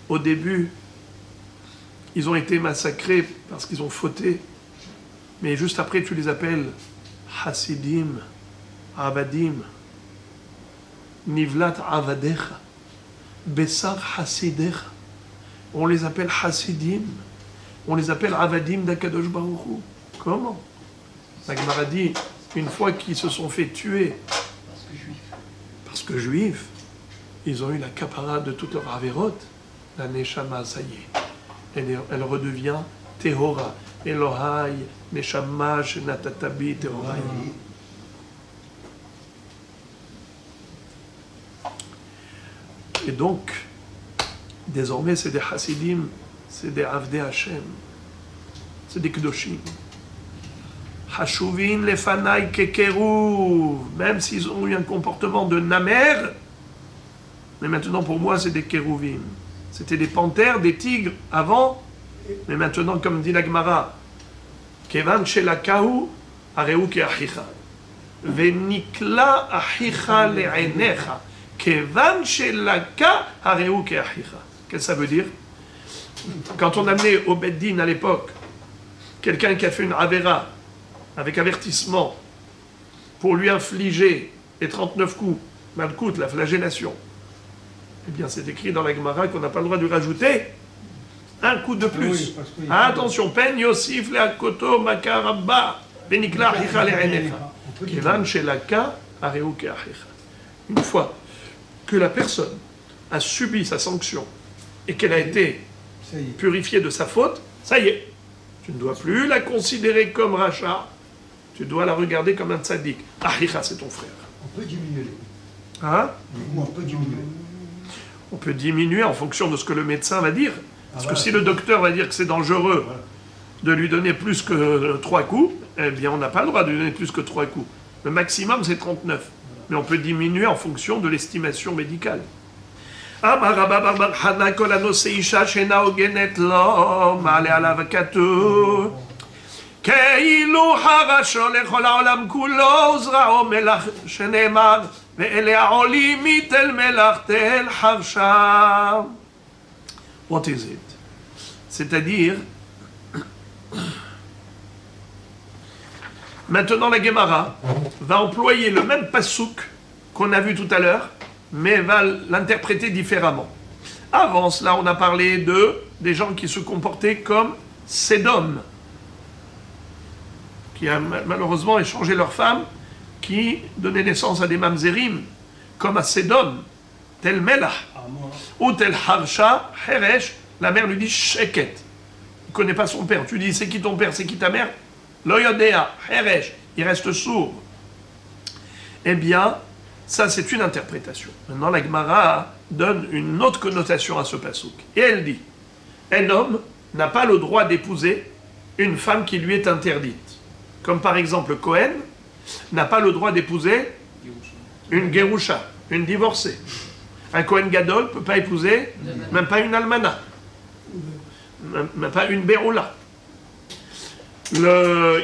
au début, ils ont été massacrés parce qu'ils ont fauté. Mais juste après, tu les appelles Hasidim, Avadim, Nivlat Avadecha. Bessar Hasidecha. On les appelle Hasidim. On les appelle Avadim d'Akadosh Baruch Hu. Comment? La Gemara dit, une fois qu'ils se sont fait tuer, parce que juifs, ils ont eu la kapara de toute leur avérote, la Neshama, ça y est. Elle redevient Tehora. Elohai, Neshama, Shenatatabi, Tehorai. Et donc, désormais, c'est des Hasidim, c'est des Avdei Hashem, c'est des Kedoshim. Hashuvin lefanai kekeruv, même s'ils ont eu un comportement de namer, mais maintenant pour moi c'est des kérouvim. C'était des panthères, des tigres avant, mais maintenant comme dit la Gemara, kevan shelakahu areu keachicha, venikla achicha le'enecha, kevan shelaka areu keachicha. Qu'est-ce que ça veut dire? Quand on amenait au Beddin à l'époque quelqu'un qui a fait une avera avec avertissement pour lui infliger les 39 coups, malkout, la flagellation, eh bien c'est écrit dans la Gemara qu'on n'a pas le droit de lui rajouter un coup de plus. Oui, attention, pen yosif le'akoto makarabba benikla achicha le'enecha kevan shelaka areu keachicha. Une fois que la personne a subi sa sanction et qu'elle a été purifiée de sa faute, ça y est, tu ne dois plus la considérer comme rachat, tu dois la regarder comme un tzaddik. Achicha, c'est ton frère. On peut diminuer. Hein? On peut diminuer. On peut diminuer en fonction de ce que le médecin va dire. Parce que si le docteur va dire que c'est dangereux de lui donner plus que 3 coups, eh bien on n'a pas le droit de lui donner plus que 3 coups. Le maximum c'est 39. Mais on peut diminuer en fonction de l'estimation médicale. אמר רבא בר בר חנא כל הנושא אישה שאינה הוגנת לו מעלה עליו הכתוב כאילו חרשו לכל העולם כולו וזרעו מלח שנאמר ואלה העולים מתל מלח תל חרשה. What is it? C'est-à-dire maintenant la Gemara va employer le même pasouk qu'on a vu tout à l'heure, mais va l'interpréter différemment. Avant cela, on a parlé des gens qui se comportaient comme Sédom, qui a malheureusement échangé leurs femmes, qui donnaient naissance à des mamzerim, comme à Sédom, tel Melach, ou tel Harsha, Heresh, la mère lui dit Sheket. Il ne connaît pas son père. Tu dis, c'est qui ton père, c'est qui ta mère? Loyodea, Heresh, il reste sourd. Eh bien, ça, c'est une interprétation. Maintenant, la Gemara donne une autre connotation à ce passouk. Et elle dit, un homme n'a pas le droit d'épouser une femme qui lui est interdite. Comme par exemple, Cohen n'a pas le droit d'épouser une Gerusha, une divorcée. Un Cohen Gadol ne peut pas épouser même pas une Almana, même pas une Beroula.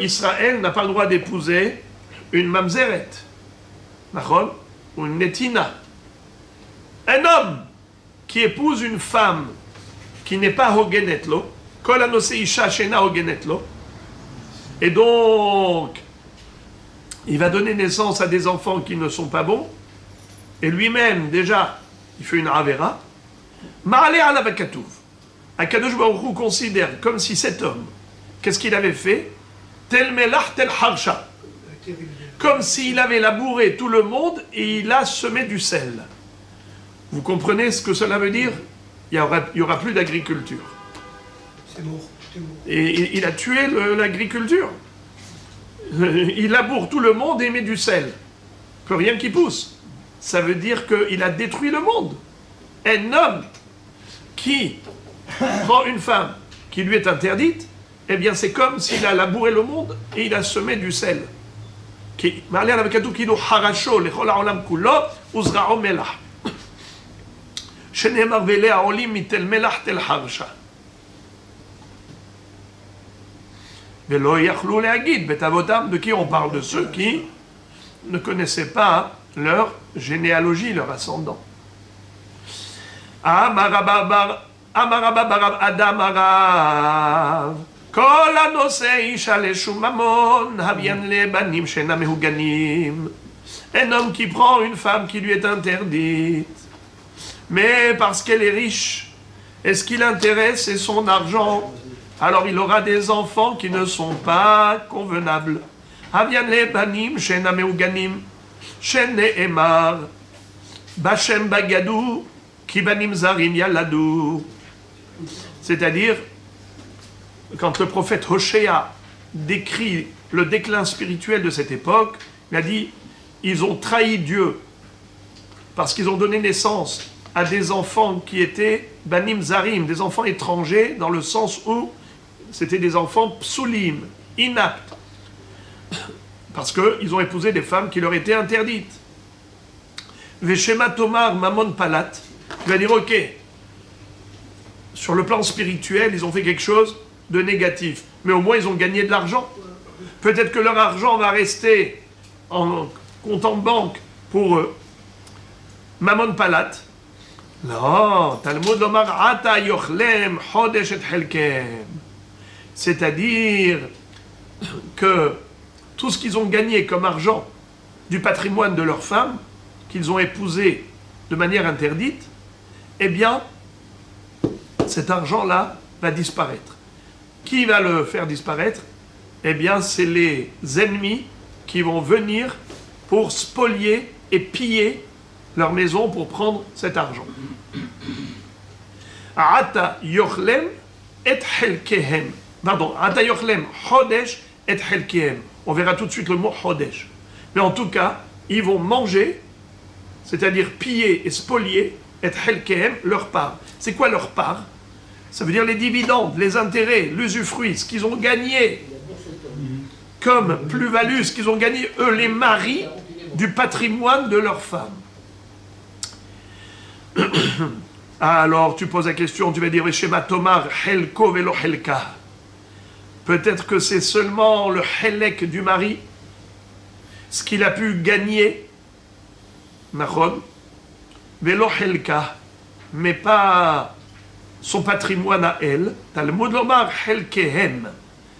Israël n'a pas le droit d'épouser une Mamzeret. D'accord? Ou une netina. Un homme qui épouse une femme qui n'est pas hogenetlo, kol hanose isha shena hogenetlo, et donc il va donner naissance à des enfants qui ne sont pas bons, et lui-même déjà il fait une avera. Ma'ale alav hakatuv. Akadosh Baruch Hu considère comme si cet homme, qu'est-ce qu'il avait fait? Tel melach tel harsha. Comme s'il avait labouré tout le monde et il a semé du sel. Vous comprenez ce que cela veut dire? Il n'y aura plus d'agriculture. C'est mort. Et il a tué l'agriculture. Il laboure tout le monde et met du sel. Que rien qui pousse. Ça veut dire qu'il a détruit le monde. Un homme qui prend une femme qui lui est interdite, eh bien c'est comme s'il a labouré le monde et il a semé du sel. מעלה עליו כתוב כאילו חרשו לכל העולם כולו וזרעו מלח שנאמר ואלה העולים מתל מלח תל חרשה ולא יכלו להגיד בית אבותם. De qui on parle? De ceux qui ne connaissaient pas leur généalogie, leur ascendant. אמר רבא בר אדם הרב כל הנושא אישה לשום ממון, הביין לבנים שאינם מהוגנים. Un homme qui prend une femme qui lui est interdite, mais parce qu'elle est riche, et ce qui l'intéresse, c'est son argent, alors il aura des enfants qui ne sont pas convenables. הביין לבנים שאינם מהוגנים, שנאמר, בשם בגדו, כי בנים זרים ילדו. C'est-à-dire, quand le prophète Hoshéa décrit le déclin spirituel de cette époque, il a dit, ils ont trahi Dieu parce qu'ils ont donné naissance à des enfants qui étaient banim zarim, des enfants étrangers, dans le sens où c'était des enfants psulim, inaptes, parce qu'ils ont épousé des femmes qui leur étaient interdites. Veshema Tomar Mamon Palat, tu vas dire ok, sur le plan spirituel, ils ont fait quelque chose de négatif, mais au moins ils ont gagné de l'argent. Peut-être que leur argent va rester en compte en banque pour eux. Mamon Palat. Non, Talmud Lomar Ata Yochlem Chodesh et Helkem. C'est-à-dire que tout ce qu'ils ont gagné comme argent du patrimoine de leurs femmes, qu'ils ont épousé de manière interdite, eh bien, cet argent-là va disparaître. Qui va le faire disparaître? Eh bien, c'est les ennemis qui vont venir pour spolier et piller leur maison pour prendre cet argent. Ata yochlem et helkehem. Pardon, Ata yochlem chodesh et helkehem. On verra tout de suite le mot chodesh. Mais en tout cas, ils vont manger, c'est-à-dire piller et spolier, et helkehem, leur part. C'est quoi leur part? Ça veut dire les dividendes, les intérêts, l'usufruit, ce qu'ils ont gagné comme plus-value, ce qu'ils ont gagné, eux, les maris, du patrimoine de leurs femmes. Alors, tu poses la question, tu vas dire, Shema Tomar, Helko velo Helka. Peut-être que c'est seulement le Helek du mari, ce qu'il a pu gagner, Nachon, velo Helka, mais pas son patrimoine à elle. Talmud Lomar, Helkehem.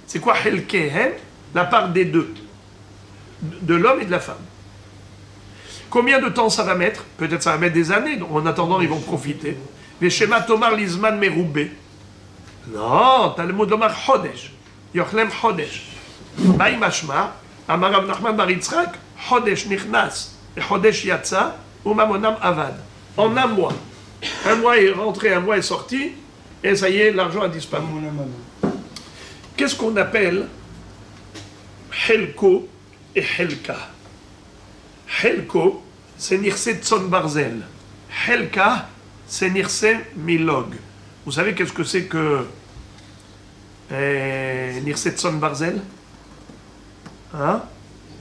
C'est quoi Helkehem? La part des deux, de l'homme et de la femme. Combien de temps ça va mettre? Peut-être ça va mettre des années, donc en attendant ils vont profiter. Mais Shema Tomar Lizman Meroubé. Non, Talmud Lomar Chodesh. Yochlem Chodesh. Maï Mashma, Amar Rav Nachman bar Yitzchak, Chodesh Nichnas, et Chodesh Yatsa, ou Mamonam Avad. En un mois. Un mois est rentré, un mois est sorti, et ça y est, l'argent a disparu. Qu'est-ce qu'on appelle Helko et Helka? Helko, c'est Nirse Tson Barzel. Helka, c'est Nirse Milog. Vous savez qu'est-ce que c'est que Nirse Tson Barzel? Hein?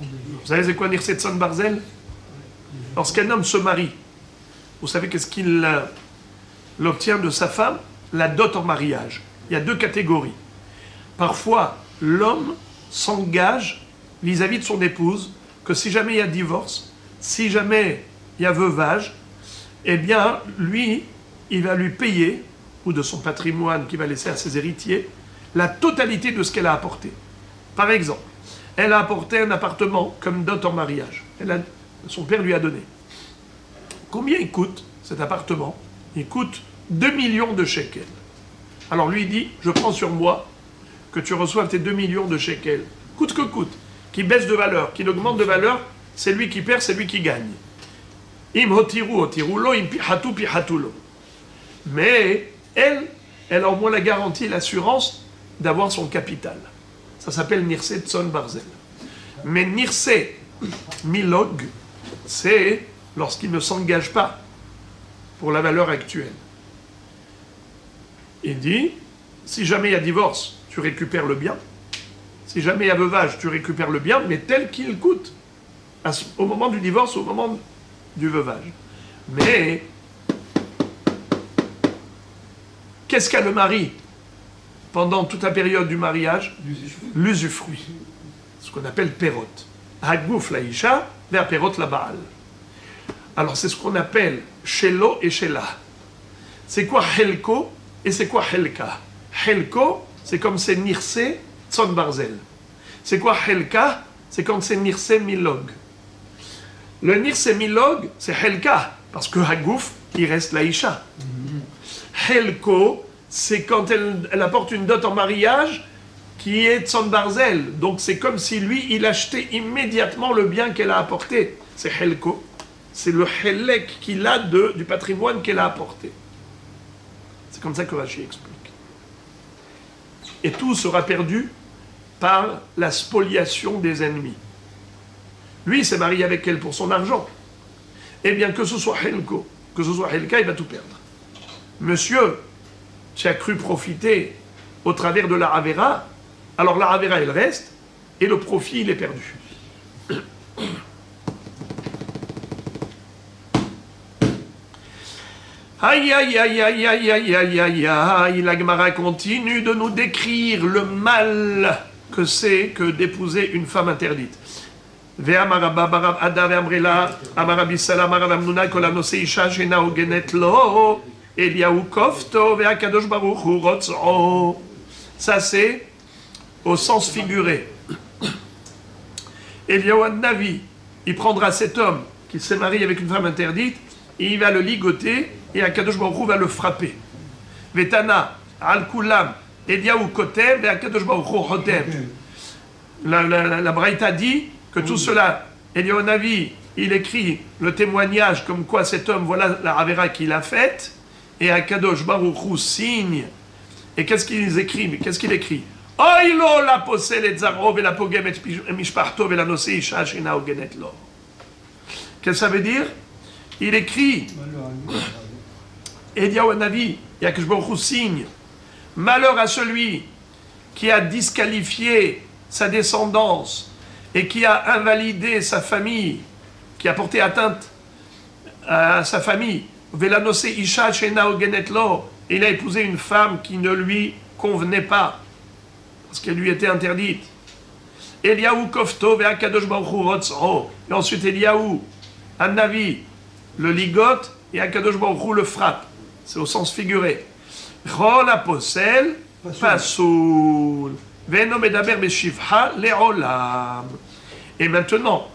Vous savez c'est quoi Nirse Tson Barzel? Lorsqu'un homme se marie, vous savez qu'est-ce qu'il obtient de sa femme? La dot en mariage. Il y a deux catégories. Parfois, l'homme s'engage vis-à-vis de son épouse que si jamais il y a divorce, si jamais il y a veuvage, eh bien, lui, il va lui payer, ou de son patrimoine qu'il va laisser à ses héritiers, la totalité de ce qu'elle a apporté. Par exemple, elle a apporté un appartement comme dot en mariage. Son père lui a donné. Combien il coûte, cet appartement? Il coûte 2 millions de shekels. Alors lui, il dit, je prends sur moi que tu reçoives tes 2 millions de shekels, coûte que coûte, qui baisse de valeur, qui augmente de valeur, c'est lui qui perd, c'est lui qui gagne. Im hotiru hotirulo, im pihatu pihatulo. Mais elle a au moins la garantie, l'assurance d'avoir son capital. Ça s'appelle Nirse Tson Barzel. Mais Nirse Milog, c'est lorsqu'il ne s'engage pas pour la valeur actuelle. Il dit, si jamais il y a divorce, tu récupères le bien. Si jamais il y a veuvage, tu récupères le bien, mais tel qu'il coûte. Au moment du divorce, au moment du veuvage. Mais, qu'est-ce qu'a le mari pendant toute la période du mariage? L'usufruit. Ce qu'on appelle perot. Hagouf la isha, vers perot la baal. Alors c'est ce qu'on appelle shelo et shela. C'est quoi helko et c'est quoi helka? Helko, c'est comme c'est nirse tson barzel. C'est quoi helka? C'est comme c'est nirse milog. Le nirse milog, c'est helka, parce que hagouf, il reste la isha. Helko, c'est quand elle apporte une dot en mariage qui est tson barzel. Donc c'est comme si lui, il achetait immédiatement le bien qu'elle a apporté. C'est helko. C'est le helek qu'il a du patrimoine qu'elle a apporté. C'est comme ça que Rashi explique. Et tout sera perdu par la spoliation des ennemis. Lui, il s'est marié avec elle pour son argent. Eh bien, que ce soit helko, que ce soit Helka, il va tout perdre. Monsieur, tu as cru profiter au travers de la Avera, alors la Avera, elle reste, et le profit, il est perdu. Aïe, aïe, aïe, aïe, aïe, aïe, aïe, aïe, aïe, la Gemara continue de nous décrire le mal que c'est que d'épouser une femme interdite. Ça c'est au sens figuré. Eliyahu Navi, il prendra cet homme qui s'est marié avec une femme interdite et il va le ligoter et Akadosh Baruch Hu va le frapper. Vetana, al-Kulam, Eliyahu Kotem et Akadosh Baruch Hu Hotem. La Braïta dit que tout cela, Eliyahu Navi, il écrit le témoignage comme quoi cet homme, voilà la Avera qu'il a faite, et Akadosh Baruch Hu signe. Et qu'est-ce qu'il écrit? Qu'est-ce qu'il écrit? Oilo la posel et zarov et la pogem et mishpartov et la nosé isha shena ogenet lo. Qu'est-ce que ça veut dire? Il écrit, Eliyahu Navi, Akadosh Baruch Hu signe, malheur à celui qui a disqualifié sa descendance et qui a invalidé sa famille, qui a porté atteinte à sa famille. Velanose isha shena ogenet lo. Il a épousé une femme qui ne lui convenait pas, parce qu'elle lui était interdite. Eliyahu kofto ve'akadosh baruch hu rotzro. Et ensuite Eliyahu, Navi, le ligote, et Akadosh baruch Hu le frappe. C'est au sens figuré. Chol aposel pasoul. Ve'eno medaber beshivha le'olam. Et maintenant,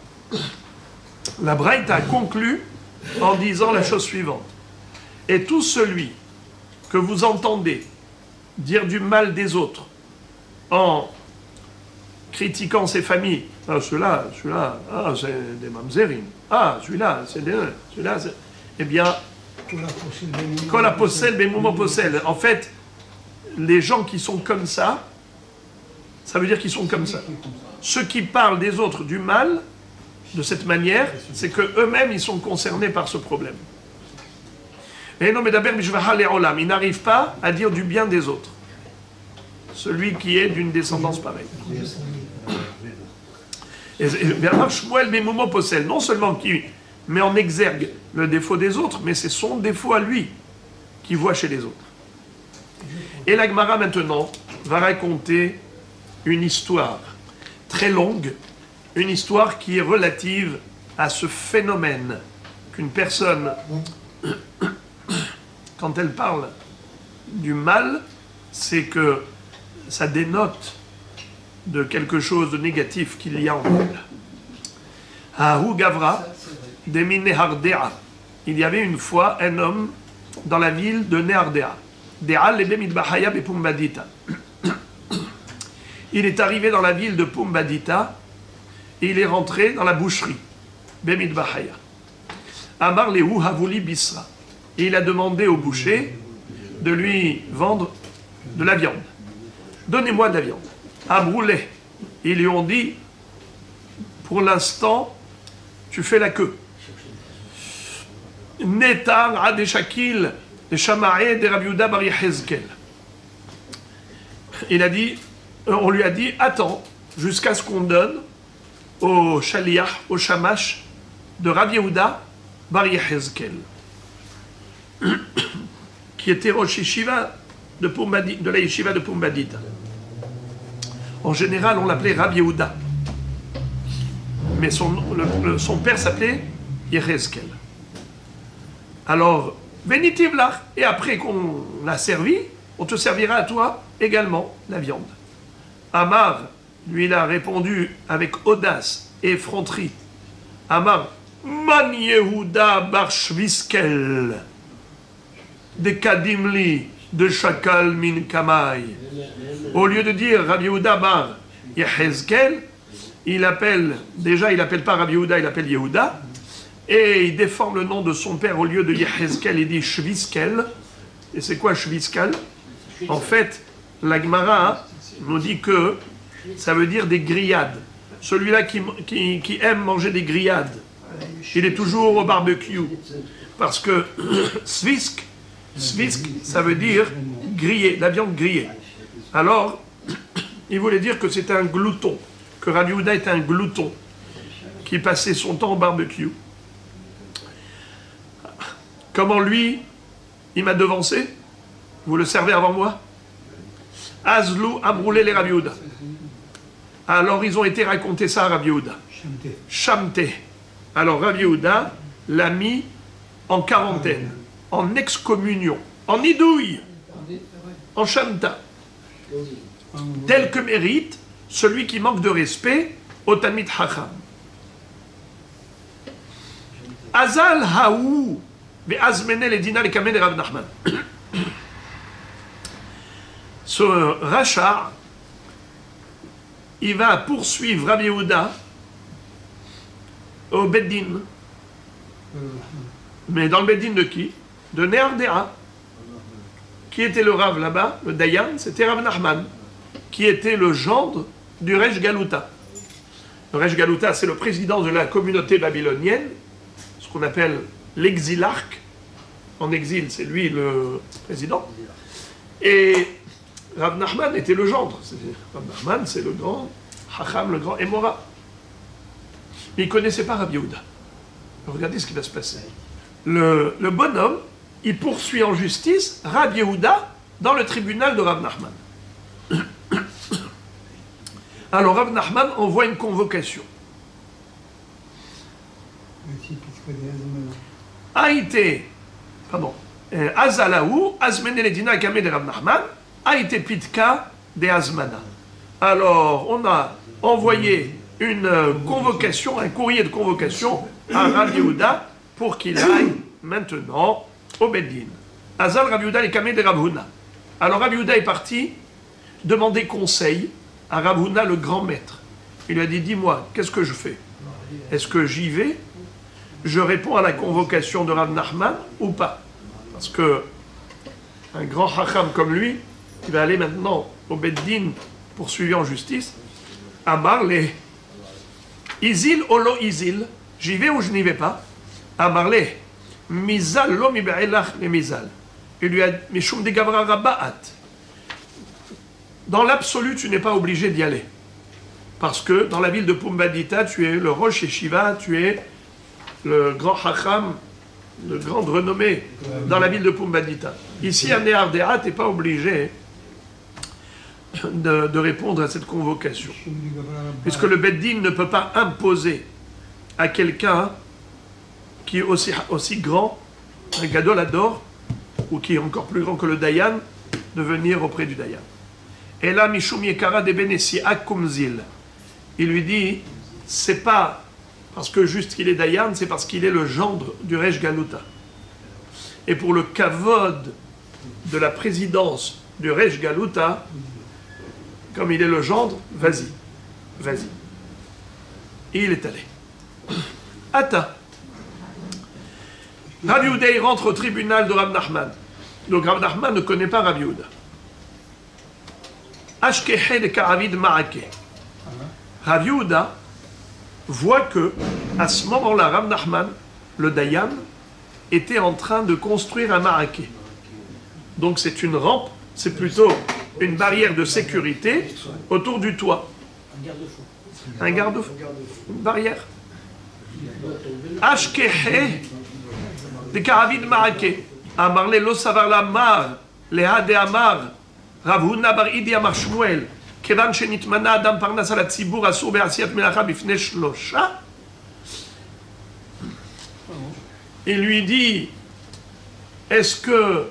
la Braïta conclut en disant la chose suivante. Et tout celui que vous entendez dire du mal des autres en critiquant ses familles, ah, celui-là, ah, c'est des mamzerim, ah, celui-là, c'est des... celui-là, c'est... Eh bien, Kol aposel bemumo posel. En fait, les gens qui sont comme ça veut dire qu'ils sont comme ça. Ceux qui parlent des autres du mal, de cette manière, c'est qu'eux-mêmes, ils sont concernés par ce problème. Et non, mais d'abord, il n'arrive pas à dire du bien des autres. Celui qui est d'une descendance pareille. Et Bernard Shmuel Bemumo Posel, non seulement qui met en exergue le défaut des autres, mais c'est son défaut à lui qu'il voit chez les autres. Et la Gemara maintenant va raconter une histoire très longue, une histoire qui est relative à ce phénomène qu'une personne, quand elle parle du mal, c'est que ça dénote de quelque chose de négatif qu'il y a en elle. Ahu Gavra, Demi Nehardea. Il y avait une fois un homme dans la ville de Nehardea. De'al lebe mitbahaya bepumbadita. Il est arrivé dans la ville de Pumbadita et il est rentré dans la boucherie. Bemitbahaya. Amar lehu havuli bisra. Et il a demandé au boucher de lui vendre de la viande. Donnez-moi de la viande. Amroulé. Ils lui ont dit, pour l'instant, tu fais la queue. Netar adeshakil de Shamae de Rabbi Yehuda bar Yehezkel. On lui a dit, attends, jusqu'à ce qu'on donne au shaliach, au shamash de Rabbi Yehuda bar Yehezkel, qui était Rosh Yeshiva de la Yeshiva de Pumbadita. En général, on l'appelait Rabbi Yehuda. Mais son père s'appelait Yehezkel. Alors, Benitivlach, et après qu'on l'a servi, on te servira à toi également la viande. Amar, lui, il a répondu avec audace et effronterie. Amar, Man Yehuda bar Shviskel, de Kadimli, de Shakal min Kamai. Au lieu de dire Rabbi Yehuda bar Yehezkel, il appelle pas Rabbi Yehuda, il appelle Yehuda, et il déforme le nom de son père au lieu de Yehezkel, il dit Shviskel. Et c'est quoi Shviskel? En fait, la Gemara nous dit que ça veut dire des grillades. Celui-là qui aime manger des grillades, il est toujours au barbecue. Parce que svisk, ça veut dire grillé, la viande grillée. Alors, il voulait dire que c'était un glouton, que Rabbi Yehuda était un glouton, qui passait son temps au barbecue. Comment lui, il m'a devancé? Vous le servez avant moi? Azlou a brûlé les Rabbi Yehuda. Alors ils ont été raconter ça à Rabbi Yehuda. Shamté. Alors Rabbi Yehuda l'a mis en quarantaine, en excommunion, en idouille, en shamta. Tel que mérite celui qui manque de respect au Talmid Chacham. Azal haou ve'azmene le dina le kamen Rav Nachman. Ce rachat, il va poursuivre Rabbi Yehuda au Beddin. Mais dans le Beddin de qui? De Neardea. Qui était le Rav là-bas? Le Dayan, c'était Rav Nachman, qui était le gendre du Resh Galuta. Le Resh Galuta, c'est le président de la communauté babylonienne, ce qu'on appelle l'exilarque. En exil, c'est lui le président. Et Rav Nachman était le gendre. Rav Nachman, c'est le grand Hacham, le grand Emora. Mais il ne connaissait pas Rabbi Yehuda. Regardez ce qui va se passer. Le bonhomme, il poursuit en justice Rabbi Yehuda dans le tribunal de Rav Nachman. Alors Rav Nachman envoie une convocation. Aïté, pardon, Azalaou, Azmene Ledina Kameh de Rav Nachman, Aïté Pitka de Azmana. Alors on a envoyé une convocation, un courrier de convocation à Rabbi Yehuda pour qu'il aille maintenant au Beddin. Azal Rabbi Yehuda les Kameh de Rav Huna. Alors Rabbi Yehuda est parti demander conseil à Rav Huna, le grand maître. Il lui a dit, dis-moi, qu'est-ce que je fais? Est-ce que j'y vais? Je réponds à la convocation de Rav Nachman ou pas? Parce que un grand hacham comme lui, il va aller maintenant au Beddin poursuivi en justice. Amar les Isil olo Isil, j'y vais ou je n'y vais pas? Amar les Mizal lo mi be'elach le Mizal. Il lui a dit, Mishum de Gavra Rabbaat. Dans l'absolu, tu n'es pas obligé d'y aller. Parce que dans la ville de Pumbedita, tu es le Rosh Yeshiva, tu es le grand Hacham, de grande renommée dans la ville de Pumbedita. Ici, à Neardea, tu n'es pas obligé de répondre à cette convocation. Puisque le Beddin ne peut pas imposer à quelqu'un qui est aussi grand, un Gadol Ador, ou qui est encore plus grand que le Dayan, de venir auprès du Dayan. Et là, Mishum Yekara de Benessi Akumzil, il lui dit, c'est pas parce que juste qu'il est Dayan, c'est parce qu'il est le gendre du Resh Galuta. Et pour le kavod de la présidence du Resh Galuta, comme il est le gendre, vas-y, vas-y. Et il est allé. Ata. Rabbi Yehuda, il rentre au tribunal de Rav Nachman. Donc Rav Nachman ne connaît pas Rabbi Yehuda. Ashkehe de Karavid Ma'ake. Rabbi Yehuda voit que, à ce moment-là, Rav Nachman, le Dayan, était en train de construire un Ma'ake. Donc c'est une rampe, c'est plutôt une barrière de sécurité autour du toit. Un garde-fou. Une barrière. Ashkehe de Karavid Ma'ake. Amarle lo savar la mar, leha de amar, Rav Huna bar Idi amar Shmuel, kevan shenitmana adam parnas al hatzibur asur be'asiyat melacha bifnei shlosha. Il lui dit, est-ce que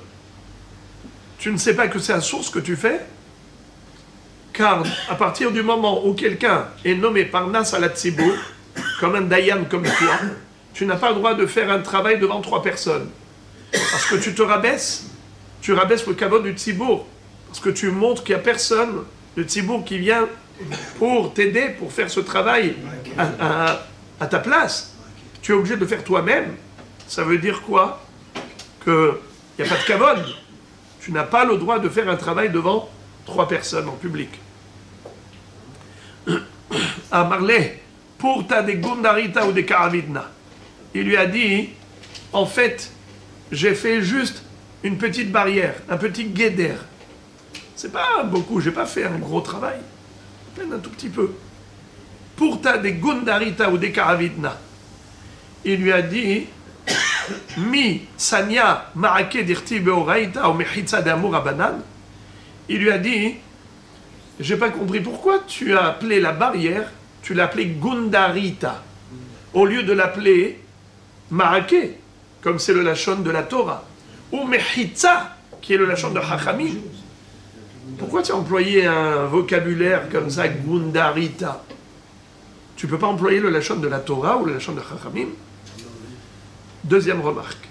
tu ne sais pas que c'est un source que tu fais? Car à partir du moment où quelqu'un est nommé parnas al hatzibur, comme un dayan comme toi, tu n'as pas le droit de faire un travail devant 3 personnes. Parce que tu te rabaisses, tu rabaisses le kavod du tzibour. Parce que tu montres qu'il n'y a personne de tzibour qui vient pour t'aider, pour faire ce travail à ta place. Tu es obligé de le faire toi-même. Ça veut dire quoi? Qu'il n'y a pas de kavod. Tu n'as pas le droit de faire un travail devant 3 personnes en public. À Marley, pour ta des gundarita ou des karavidna, il lui a dit, en fait, j'ai fait juste une petite barrière, un petit guéder. C'est pas beaucoup, j'ai pas fait un gros travail. À peine un tout petit peu. Pour ta des gundarita ou des karavidna. Il lui a dit Mi sanya ma'ake dirti beoraita ou mechitza d'amour abanan. Il lui a dit j'ai pas compris pourquoi tu as appelé la barrière, tu l'as appelée gundarita, au lieu de l'appeler ma'ake, comme c'est le lachon de la Torah, ou mechitza, qui est le lachon de Chachamim. Pourquoi tu as employé un vocabulaire comme ça, gundarita? Tu ne peux pas employer le lachon de la Torah ou le lachon de Chachamim. Deuxième remarque.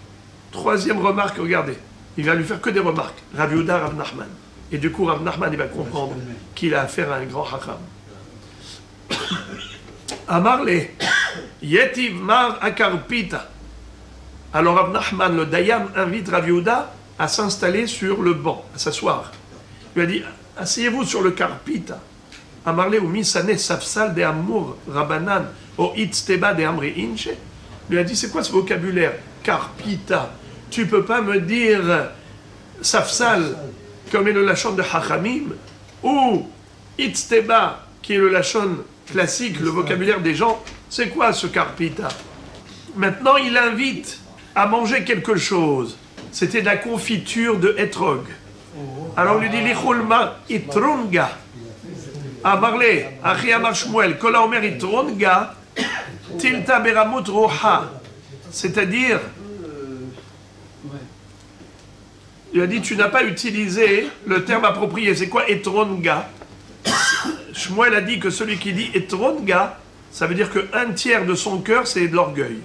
Troisième remarque, regardez. Il va lui faire que des remarques. Rav Yehuda, Rav Nachman. Et du coup, Rav Nachman, il va comprendre qu'il a affaire à un grand Chacham. Amarle, Yetiv mar akarpita. Alors Rav Nachman, le Dayan, invite Rav Yehuda à s'installer sur le banc, à s'asseoir. Il lui a dit, asseyez-vous sur le karpita. Amarle ou misane safsal de amour rabanan o itzteba de amri inche. Il lui a dit, c'est quoi ce vocabulaire? Karpita. Tu peux pas me dire safsal, comme est le lachon de Chachamim, ou itzteba, qui est le lachon classique, le vocabulaire des gens. C'est quoi ce karpita? Maintenant, il invite à manger quelque chose. C'était de la confiture de etrog. Alors, il lui dit, lichulma itrunga. Amarle, achi amar Shmuel, kola omer itrunga, tilta beramut roha. C'est-à-dire, il a dit, tu n'as pas utilisé le terme approprié. C'est quoi etronga? Shmuel a dit que celui qui dit etronga, ça veut dire qu'un tiers de son cœur, c'est de l'orgueil.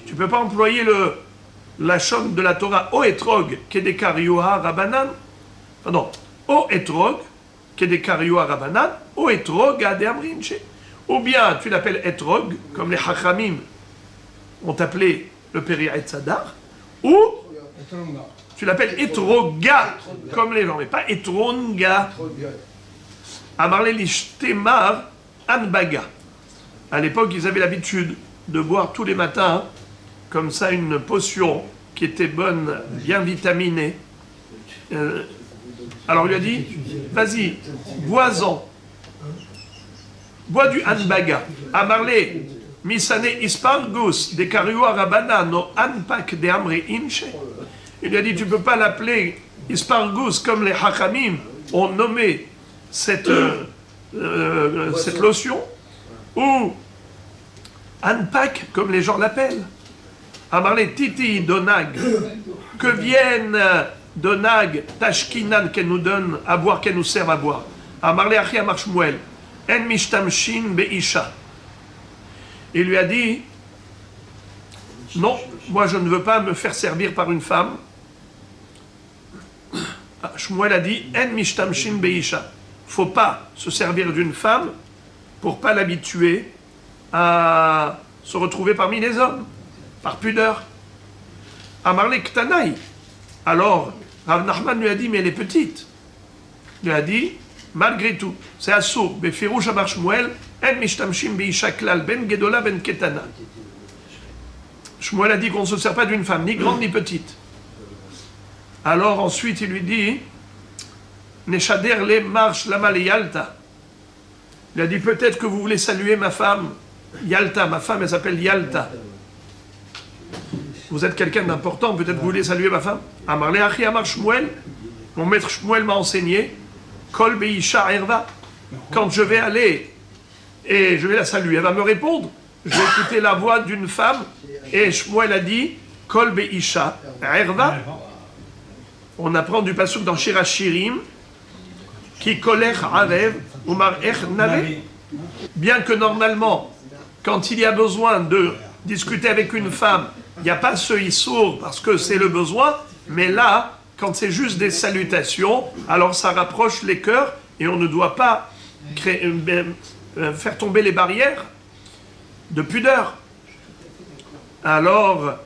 Tu ne peux pas employer la chonne de la Torah, o etrog, kedekarioha rabanan. Pardon, o etrog, kedekarioha rabanan, o etrog ade amrinche. Ou bien tu l'appelles etrog, comme les Chachamim ont appelé le Péri Etzadar, ou tu l'appelles etroga, comme les gens, mais pas etronga. Amarle lishtemar anbaga. À l'époque, ils avaient l'habitude de boire tous les matins, comme ça, une potion qui était bonne, bien vitaminée. Alors il lui a dit, vas-y, bois-en. Bois du anbaga. Amarle misane ispargus de karioa rabana no anpak de amri inche. Il lui a dit, tu ne peux pas l'appeler ispargus comme les Chachamim ont nommé cette lotion, ou anpak comme les gens l'appellent. Amarle titi donag, que vienne donag tashkinan qu'elle nous donne à boire, qu'elle nous serve à boire. Amarle achi amar Shmuel, en mishtamshin beisha. Il lui a dit, non, moi je ne veux pas me faire servir par une femme. Shmuel a dit, en mishtamshin beisha. Faut pas se servir d'une femme pour pas l'habituer à se retrouver parmi les hommes, par pudeur. Amarle ktanai. Alors, Rav Nachman lui a dit, mais elle est petite. Il lui a dit, malgré tout, c'est assour, befirouch amar Shmuel, en mishtamshin beisha klal, ben gedola ben ketana. Shmuel a dit qu'on ne se sert pas d'une femme, ni grande ni petite. Alors ensuite il lui dit, Neshader le marche lama le Yalta. Il a dit, peut-être que vous voulez saluer ma femme, Yalta, ma femme elle s'appelle Yalta. Vous êtes quelqu'un d'important, peut-être que vous voulez saluer ma femme. Amarle achi amar Shmuel, mon maître Shmuel m'a enseigné, Kol beisha erva. Quand je vais aller et je vais la saluer, elle va me répondre. Je vais écouter la voix d'une femme. Et Shmuel a dit, Kol beisha erva. On apprend du pasuk dans Shirachirim, qui kolech arev umar ech nave. Bien que normalement, quand il y a besoin de discuter avec une femme, il n'y a pas ce issour parce que c'est le besoin, mais là, quand c'est juste des salutations, alors ça rapproche les cœurs et on ne doit pas faire tomber les barrières de pudeur. Alors,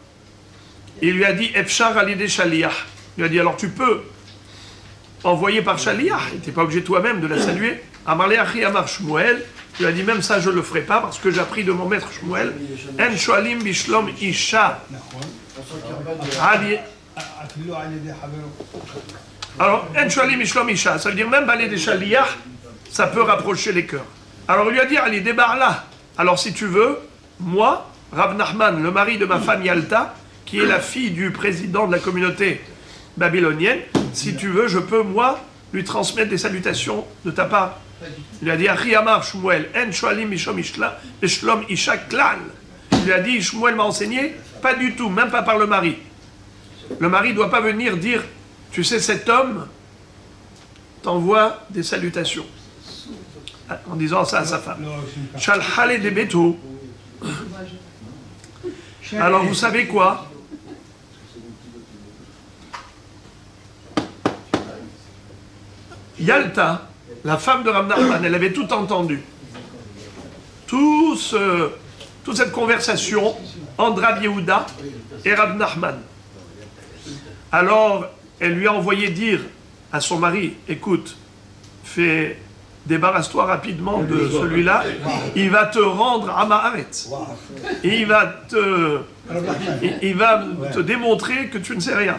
il lui a dit, Efshar alide shaliach. Il lui a dit, alors tu peux envoyer par shaliach, tu n'es pas obligé toi-même de la saluer. Amarle achi amar Shmuel. Il a dit, même ça, je ne le ferai pas, parce que j'ai appris de mon maître Shmuel. En shoalim bishlom isha. Alors, En Shuali Mishlom Isha, ça veut dire même Balé des Shaliach, ça peut rapprocher les cœurs. Alors il lui a dit, allez, débarre-là. Alors si tu veux, moi, Rav Nachman, le mari de ma femme Yalta, qui est la fille du président de la communauté babylonienne, si tu veux, je peux, moi, lui transmettre des salutations de ta part. Il lui a dit, Achi Amar Shmuel, En Shuali Mishlom Isha Klal. Il lui a dit, Shmuel m'a enseigné, pas du tout, même pas par le mari. Le mari ne doit pas venir dire, tu sais, cet homme t'envoie des salutations. En disant ça à sa femme. Shalhale de Beto. Alors vous savez quoi? Yalta, la femme de Rav Nachman, elle avait tout entendu. Toute cette conversation entre Rav Yehuda et Rav Nachman. Alors, elle lui a envoyé dire à son mari, écoute, débarrasse-toi rapidement de celui-là, il va te rendre à Ma'aretz. Et il va te démontrer que tu ne sais rien.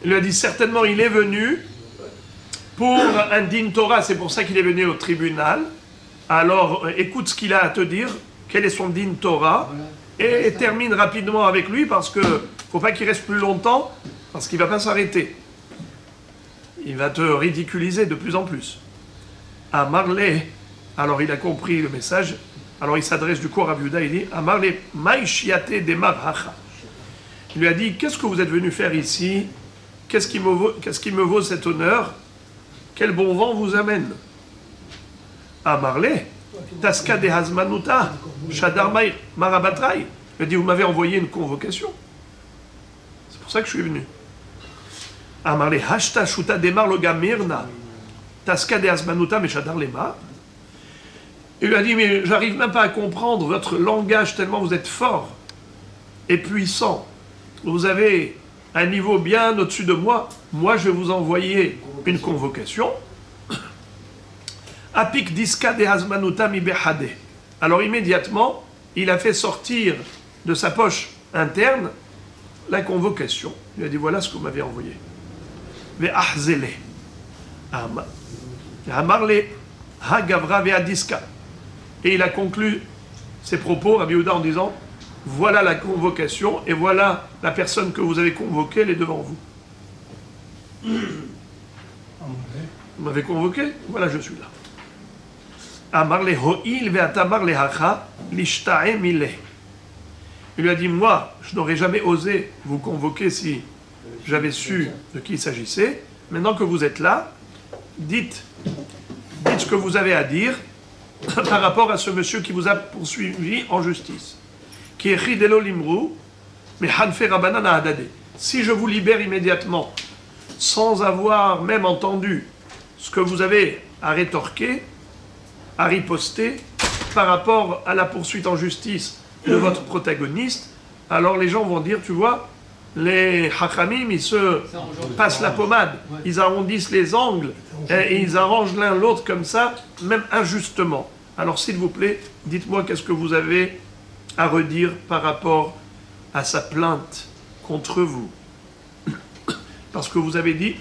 Il lui a dit, certainement il est venu pour un din Torah, c'est pour ça qu'il est venu au tribunal. Alors écoute ce qu'il a à te dire, quel est son din Torah, et termine rapidement avec lui parce que faut pas qu'il reste plus longtemps, parce qu'il ne va pas s'arrêter. Il va te ridiculiser de plus en plus. À Marley, alors il a compris le message, alors il s'adresse du coup à Rav Yehuda, il dit, à Marley, Maïchiate de Marhacha. Il lui a dit, qu'est-ce que vous êtes venu faire ici? Qu'est-ce qui me vaut cet honneur? Quel bon vent vous amène? À Marley, Taska de Hazmanuta, Shadar Marabatrai. Il a dit, vous m'avez envoyé une convocation. C'est pour ça que je suis venu. Amarle hashta shuta demar lo gamirna taska de asmanuta meshadar lema. Il lui a dit, mais j'arrive même pas à comprendre votre langage tellement vous êtes fort et puissant. Vous avez un niveau bien au-dessus de moi. Moi, je vais vous envoyer une convocation. Apik diska de asmanuta mi behade. Alors immédiatement, il a fait sortir de sa poche interne la convocation. Il a dit, voilà ce que vous m'avez envoyé. Ve'ahzele. Amarle hagavra ve'adiska. Et il a conclu ses propos, Rabbi Yehuda, en disant, voilà la convocation et voilà la personne que vous avez convoquée, elle est devant vous. Vous m'avez convoqué, voilà, je suis là. Amarle ho'il ve'atamarle hacha lishta'e mileh. Il lui a dit, moi, je n'aurais jamais osé vous convoquer si j'avais su de qui il s'agissait. Maintenant que vous êtes là, dites ce que vous avez à dire par rapport à ce monsieur qui vous a poursuivi en justice. Qui est Chidelo Limru, mais Hanfe Rabanan Adade. Si je vous libère immédiatement, sans avoir même entendu ce que vous avez à rétorquer, à riposter, par rapport à la poursuite en justice de votre protagoniste, alors les gens vont dire, tu vois, les Hachamim, ils se passent la pommade, ils arrondissent les angles, et ils arrangent l'un l'autre comme ça, même injustement. Alors s'il vous plaît, dites-moi qu'est-ce que vous avez à redire par rapport à sa plainte contre vous. Parce que vous avez dit,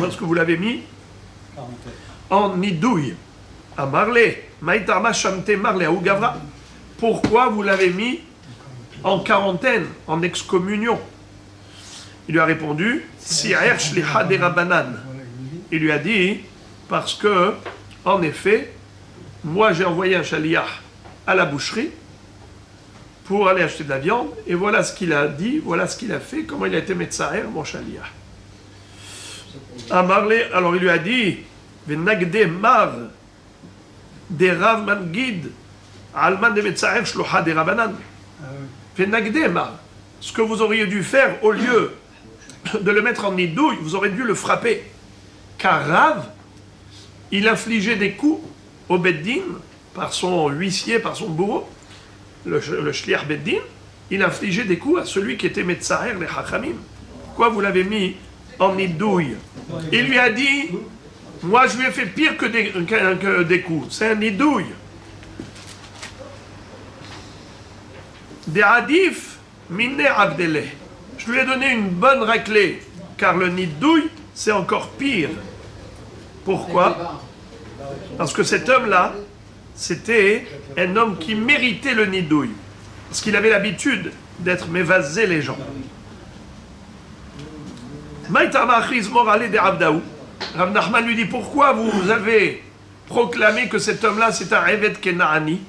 parce que vous l'avez mis en nidouille. À Marley, Maïtarma Shamte Marley à Ougavra. Pourquoi vous l'avez mis en quarantaine, en excommunion? Il lui a répondu, Si'er shlicha de Rabbanan. Il lui a dit, parce que, en effet, moi j'ai envoyé un shaliach à la boucherie pour aller acheter de la viande, et voilà ce qu'il a dit, voilà ce qu'il a fait, comment il a été metzaer, mon shaliach. Amarle, alors il lui a dit, Venagde mar de Rav Mangid, Alman de metzaer shlocha de Rabbanan. Venagde mar. Ce que vous auriez dû faire, au lieu de le mettre en nidouille, vous aurez dû le frapper. Car Rav, il infligeait des coups au Beddin, par son huissier, par son bourreau, le Shliach Beddin, il infligeait des coups à celui qui était Metzaher, les Hachamim. Pourquoi vous l'avez mis en nidouille? Il lui a dit, moi je lui ai fait pire que des coups, c'est un nidouille. de adif mine abdele. Je lui ai donné une bonne raclée, car le nid douille, c'est encore pire. Pourquoi? Parce que cet homme-là, c'était un homme qui méritait le nid douille. Parce qu'il avait l'habitude d'être mévasé les gens. Rav Nachman lui dit, pourquoi vous avez proclamé que cet homme-là, c'est un Eved Kenaani?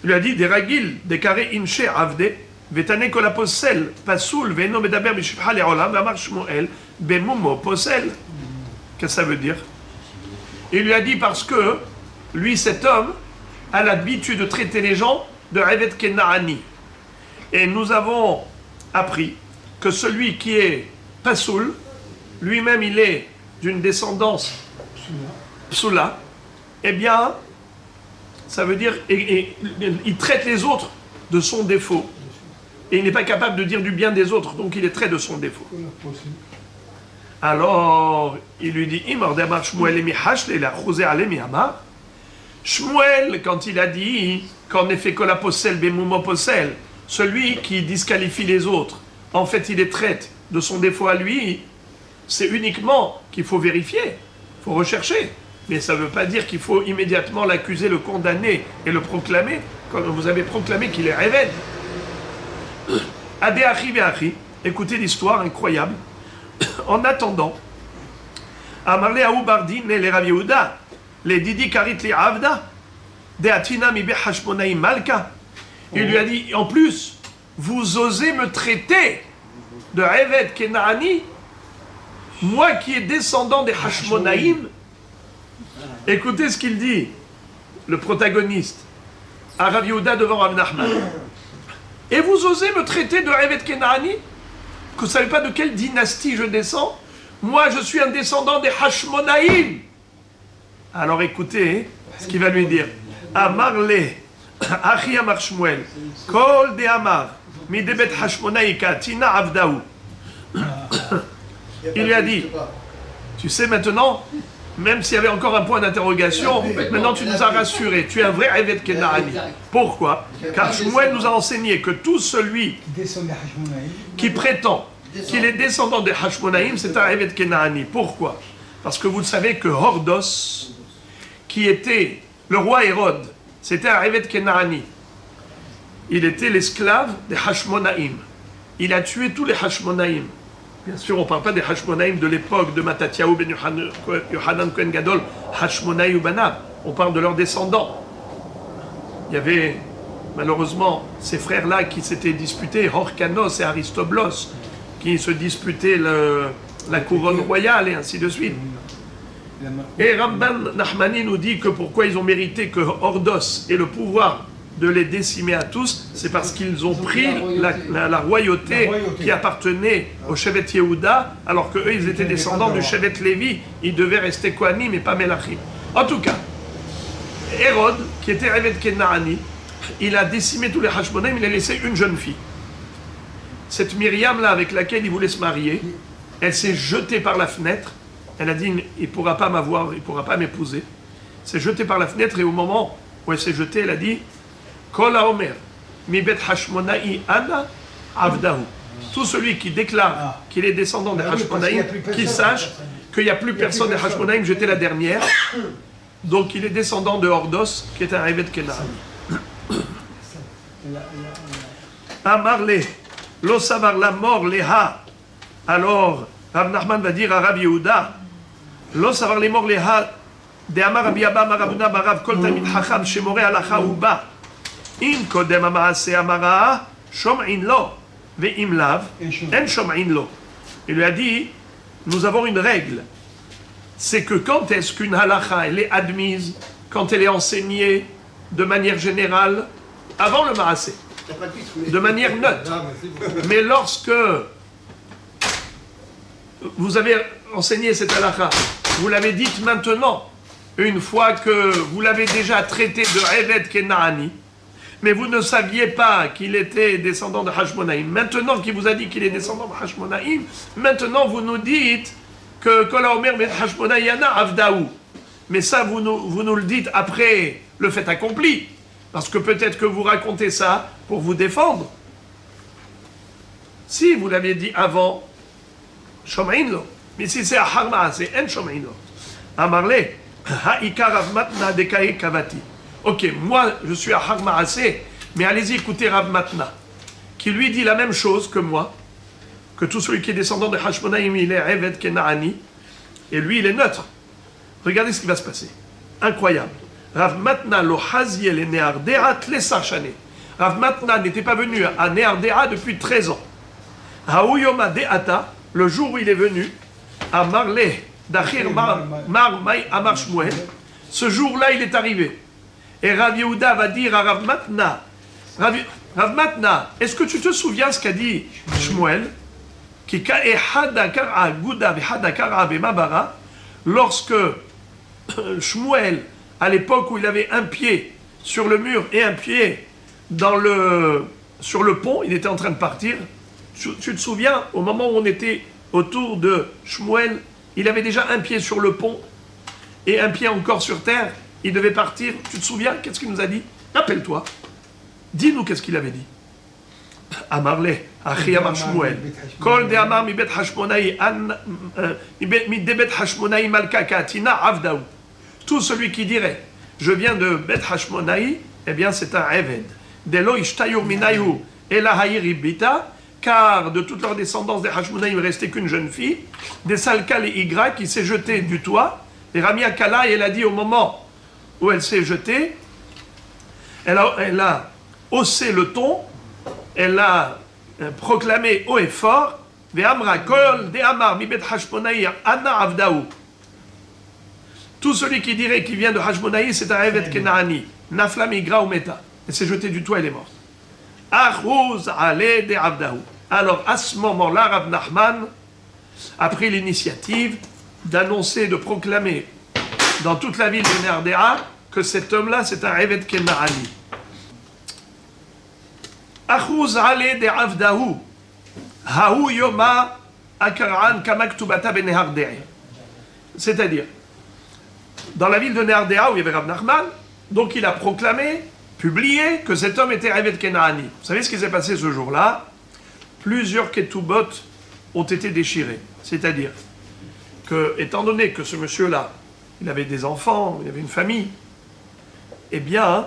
Il lui a dit, des ragil, des carrés inche avde, vetane kol aposel, pasoul, ve'eno medaber b'shivcha le'olam, v'amar Shmuel, bemumo posel. Qu'est-ce que ça veut dire? Il lui a dit, parce que lui, cet homme, a l'habitude de traiter les gens de Eved Kenaani. Et nous avons appris que celui qui est pasoul, lui-même il est d'une descendance psoula, eh bien, ça veut dire, il traite les autres de son défaut. Et il n'est pas capable de dire du bien des autres, donc il est trait de son défaut. Alors, il lui dit, Shmuel, quand il a dit qu'en effet, que la possel, bemumo possel, celui qui disqualifie les autres, en fait, il les traite de son défaut à lui, c'est uniquement qu'il faut vérifier, il faut rechercher. Mais ça ne veut pas dire qu'il faut immédiatement l'accuser, le condamner et le proclamer, comme vous avez proclamé qu'il est Eved. Ade achi ve'achi, écoutez l'histoire incroyable. En attendant, Amarle Aoubardin et les Rav Yehuda, les Didi Karit li Avda, de Atina mi Hashmonaim Malka, il lui a dit, en plus, vous osez me traiter de Eved Kenaani, moi qui est descendant des Hashmonaïm. Écoutez ce qu'il dit, le protagoniste, à Rav Yehuda devant Rav Nachman. Et vous osez me traiter de Eved Kenaani? Que vous ne savez pas de quelle dynastie je descends? Moi, je suis un descendant des Hashmonaïm. Alors écoutez ce qu'il va lui dire. Amarle, Achi Amar Shmuel, Kol de Amar, Midebet Hashmonaïka, Tina Avdaou. Il lui a dit, tu sais maintenant, même s'il y avait encore un point d'interrogation, maintenant tu nous as rassurés, tu es un vrai Eved Kenaani. Pourquoi? Car Shmuel nous a enseigné que tout celui qui prétend qu'il est descendant des Hashmonaïm, c'est un Eved Kenaani. Pourquoi? Parce que vous savez que Hordos, qui était le roi Hérode, c'était un Eved Kenaani. Il était l'esclave des Hashmonaïm. Il a tué tous les Hashmonaïm. Bien sûr, on ne parle pas des Hashmonaïm de l'époque de Mattatyahu ben Yohanan Kohen Gadol, Hashmonaï ou Banab. On parle de leurs descendants. Il y avait malheureusement ces frères-là qui s'étaient disputés, Horkanos et Aristoblos, qui se disputaient la couronne royale et ainsi de suite. Et Ramban Nachmani nous dit que pourquoi ils ont mérité que Hordos ait le pouvoir de les décimer à tous, c'est parce qu'ils ont pris la royauté qui appartenait au Shevet Yehuda, alors qu'eux, ils étaient descendants du Shevet Lévi, ils devaient rester Kohanim et pas Melachim. En tout cas, Hérode, qui était Eved Kenaani, il a décimé tous les Hashmonaïm, il a laissé une jeune fille. Cette Myriam-là, avec laquelle il voulait se marier, elle s'est jetée par la fenêtre, elle a dit, il ne pourra pas m'avoir, il ne pourra pas m'épouser. Elle s'est jetée par la fenêtre et au moment où elle s'est jetée, elle a dit, Kol haomer, mi bet Hashmonaï ana avdahu. Tout celui qui déclare qu'il est descendant des Hashmonaïm, qu'il sache qu'il n'y a plus personne des Hashmonaïm, j'étais la dernière. Donc il est descendant de Hordos, qui est un Eved Kenaani. Amarle, lo savar la mort leha. Alors, Rav Nachman va dire à Rav Yehuda, lo savar les morts leha, de Amar Rabbi Abba, Marabuna, Marav, Kol Talmid Chacham, Shemore Alacha Uba. In kodem amaase amara, shom'in lo, ve'im lav, en shom'in lo. Il lui a dit, nous avons une règle, c'est que quand est-ce qu'une halacha, elle est admise, quand elle est enseignée de manière générale, avant le maasé, de manière neutre. Mais lorsque vous avez enseigné cette halacha, vous l'avez dite maintenant, une fois que vous l'avez déjà traité de Eved Kenaani, mais vous ne saviez pas qu'il était descendant de Hashmonaïm. Maintenant qu'il vous a dit qu'il est descendant de Hashmonaïm, maintenant vous nous dites que Kol haomer bet Hashmonaï ana avdaou. Mais ça, vous nous le dites après le fait accompli. Parce que peut-être que vous racontez ça pour vous défendre. Si vous l'aviez dit avant, Shom'in lo. Mais si c'est Ahar Ma'aseh, en Shom'in lo. Amarle, Ha'ika Rav Matna Dekae Kavati. Ok, moi je suis Ahar Ma'aseh, mais allez-y écoutez Rav Matna, qui lui dit la même chose que moi, que tout celui qui est descendant de Hashmonaïm, il est Eved Kenaani, et lui il est neutre. Regardez ce qui va se passer. Incroyable. Rav Matna lo Haziel et Neardea Tlesar Shane. Rav Matna n'était pas venu à Neardea depuis 13 ans. Haouyoma Deata, le jour où il est venu, à Marle, Dachir Mar Mai Amar Shmuel, ce jour-là il est arrivé. Et Rav Yehuda va dire à Rav Matna, Rav Matna, est-ce que tu te souviens ce qu'a dit Shmuel, qui lorsque Shmuel, à l'époque où il avait un pied sur le mur et un pied sur le pont, il était en train de partir. Tu te souviens, au moment où on était autour de Shmuel, il avait déjà un pied sur le pont et un pied encore sur terre. Il devait partir. Tu te souviens, qu'est-ce qu'il nous a dit? Rappelle-toi. Dis-nous qu'est-ce qu'il avait dit. Amarle, Achi Amar Shmuel. Kol de Amar mi bet Hashmonai, mi de bet Hashmonai Malka Katina Avdaou. Tout celui qui dirait, je viens de Bet Hashmonai, eh bien c'est un Eved. Delo Ishtayur Minayu Elahaïr Ibita, car de toute leur descendance des Hashmonaï, il ne restait qu'une jeune fille, des Salkal et Igra qui s'est jetée du toit, et Ramia Kala, elle a dit au moment où elle s'est jetée, elle a haussé le ton, elle a proclamé haut et fort, Ve'amra kol de Amar mi bet Hashmonaï Anna Avdaou. Tout celui qui dirait qu'il vient de Hashmonaï, c'est un Evet Kenaani, Naflam Igra ou Meta. Elle s'est jetée du toit, elle est morte. Achouz ale de Avdaou. Alors à ce moment-là, Rav Nachman a pris l'initiative d'annoncer, de proclamer dans toute la ville de Nerdea que cet homme-là, c'est un Evet Kenaani. Achouz ale de Avdaou. Haou yoma akaran kamaktubata benehardea. C'est-à-dire, dans la ville de Nerdea, où il y avait Rav Nachman, donc il a proclamé, publié, que cet homme était Evet Kenaani. Vous savez ce qui s'est passé ce jour-là? Plusieurs ketubot ont été déchirés. C'est-à-dire que, étant donné que ce monsieur-là, il avait des enfants, il avait une famille, eh bien,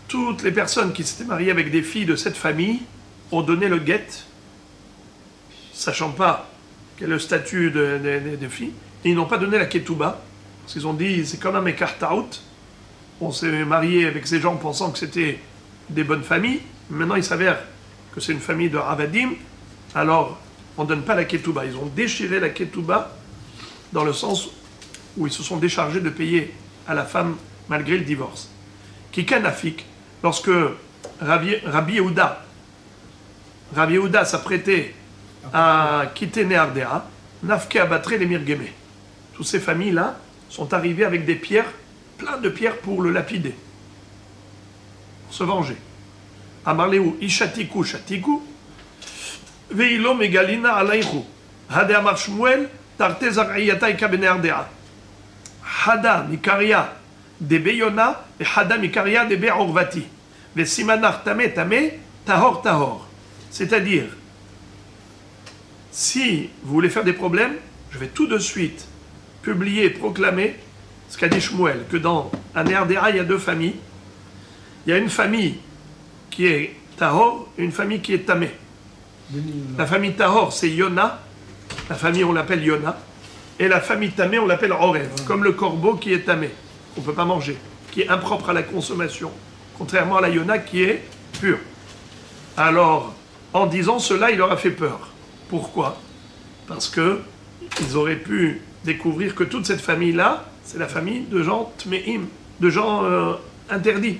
toutes les personnes qui s'étaient mariées avec des filles de cette famille ont donné le guet, sachant pas quel est le statut des filles, et ils n'ont pas donné la ketouba, parce qu'ils ont dit, c'est comme un ekart-out, on s'est marié avec ces gens pensant que c'était des bonnes familles, maintenant il s'avère que c'est une famille de Ravadim, alors on ne donne pas la ketouba. Ils ont déchiré la ketouba dans le sens où ils se sont déchargés de payer à la femme malgré le divorce. Kikanafik, lorsque Rabbi Yehuda s'apprêtait à quitter Nehardea, Nafke abattre les Mirgemé. Toutes ces familles-là sont arrivées avec des pierres, plein de pierres pour le lapider, pour se venger. Amarleu ishatiku shatiku, veilo megalina alaychu. Hade amar Shmuel, tarte zar'iyata ika benehardea. Hada mikaria de Beyona et Hada mikaria de Be'orvati. Ve simanach tame tame, tahor tahor. C'est-à-dire, si vous voulez faire des problèmes, je vais tout de suite publier et proclamer ce qu'a dit Shmuel, que dans Nehardea, il y a deux familles. Il y a une famille qui est Tahor et une famille qui est Tamé. La famille Tahor, c'est Yona. La famille, on l'appelle Yona. Et la famille Tamé, on l'appelle Orev, comme le corbeau qui est Tamé. On ne peut pas manger, qui est impropre à la consommation. Contrairement à la Yona qui est pure. Alors, en disant cela, il leur a fait peur. Pourquoi? Parce que ils auraient pu découvrir que toute cette famille-là, c'est la famille de gens tmeim, de gens interdits,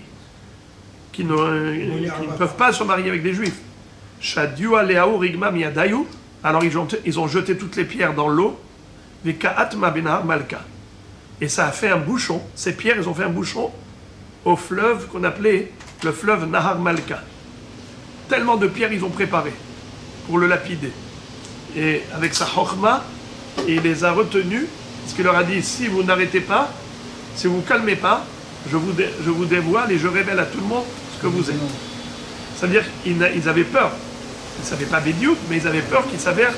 qui ne peuvent pas se marier avec des juifs. Shadiu aleaou rigma miadayu. Alors ils ont jeté toutes les pierres dans l'eau. Vekaatma benahar malka. Et ça a fait un bouchon. Ces pierres, ils ont fait un bouchon au fleuve qu'on appelait le fleuve Nahar Malka. Tellement de pierres ils ont préparé pour le lapider. Et avec sa chokhma, il les a retenus, parce qu'il leur a dit, si vous n'arrêtez pas, si vous ne vous calmez pas, je vous dévoile et je révèle à tout le monde ce que vous êtes. C'est-à-dire qu'ils avaient peur. Ils ne savaient pas Bédiouk, mais ils avaient peur qu'il s'avère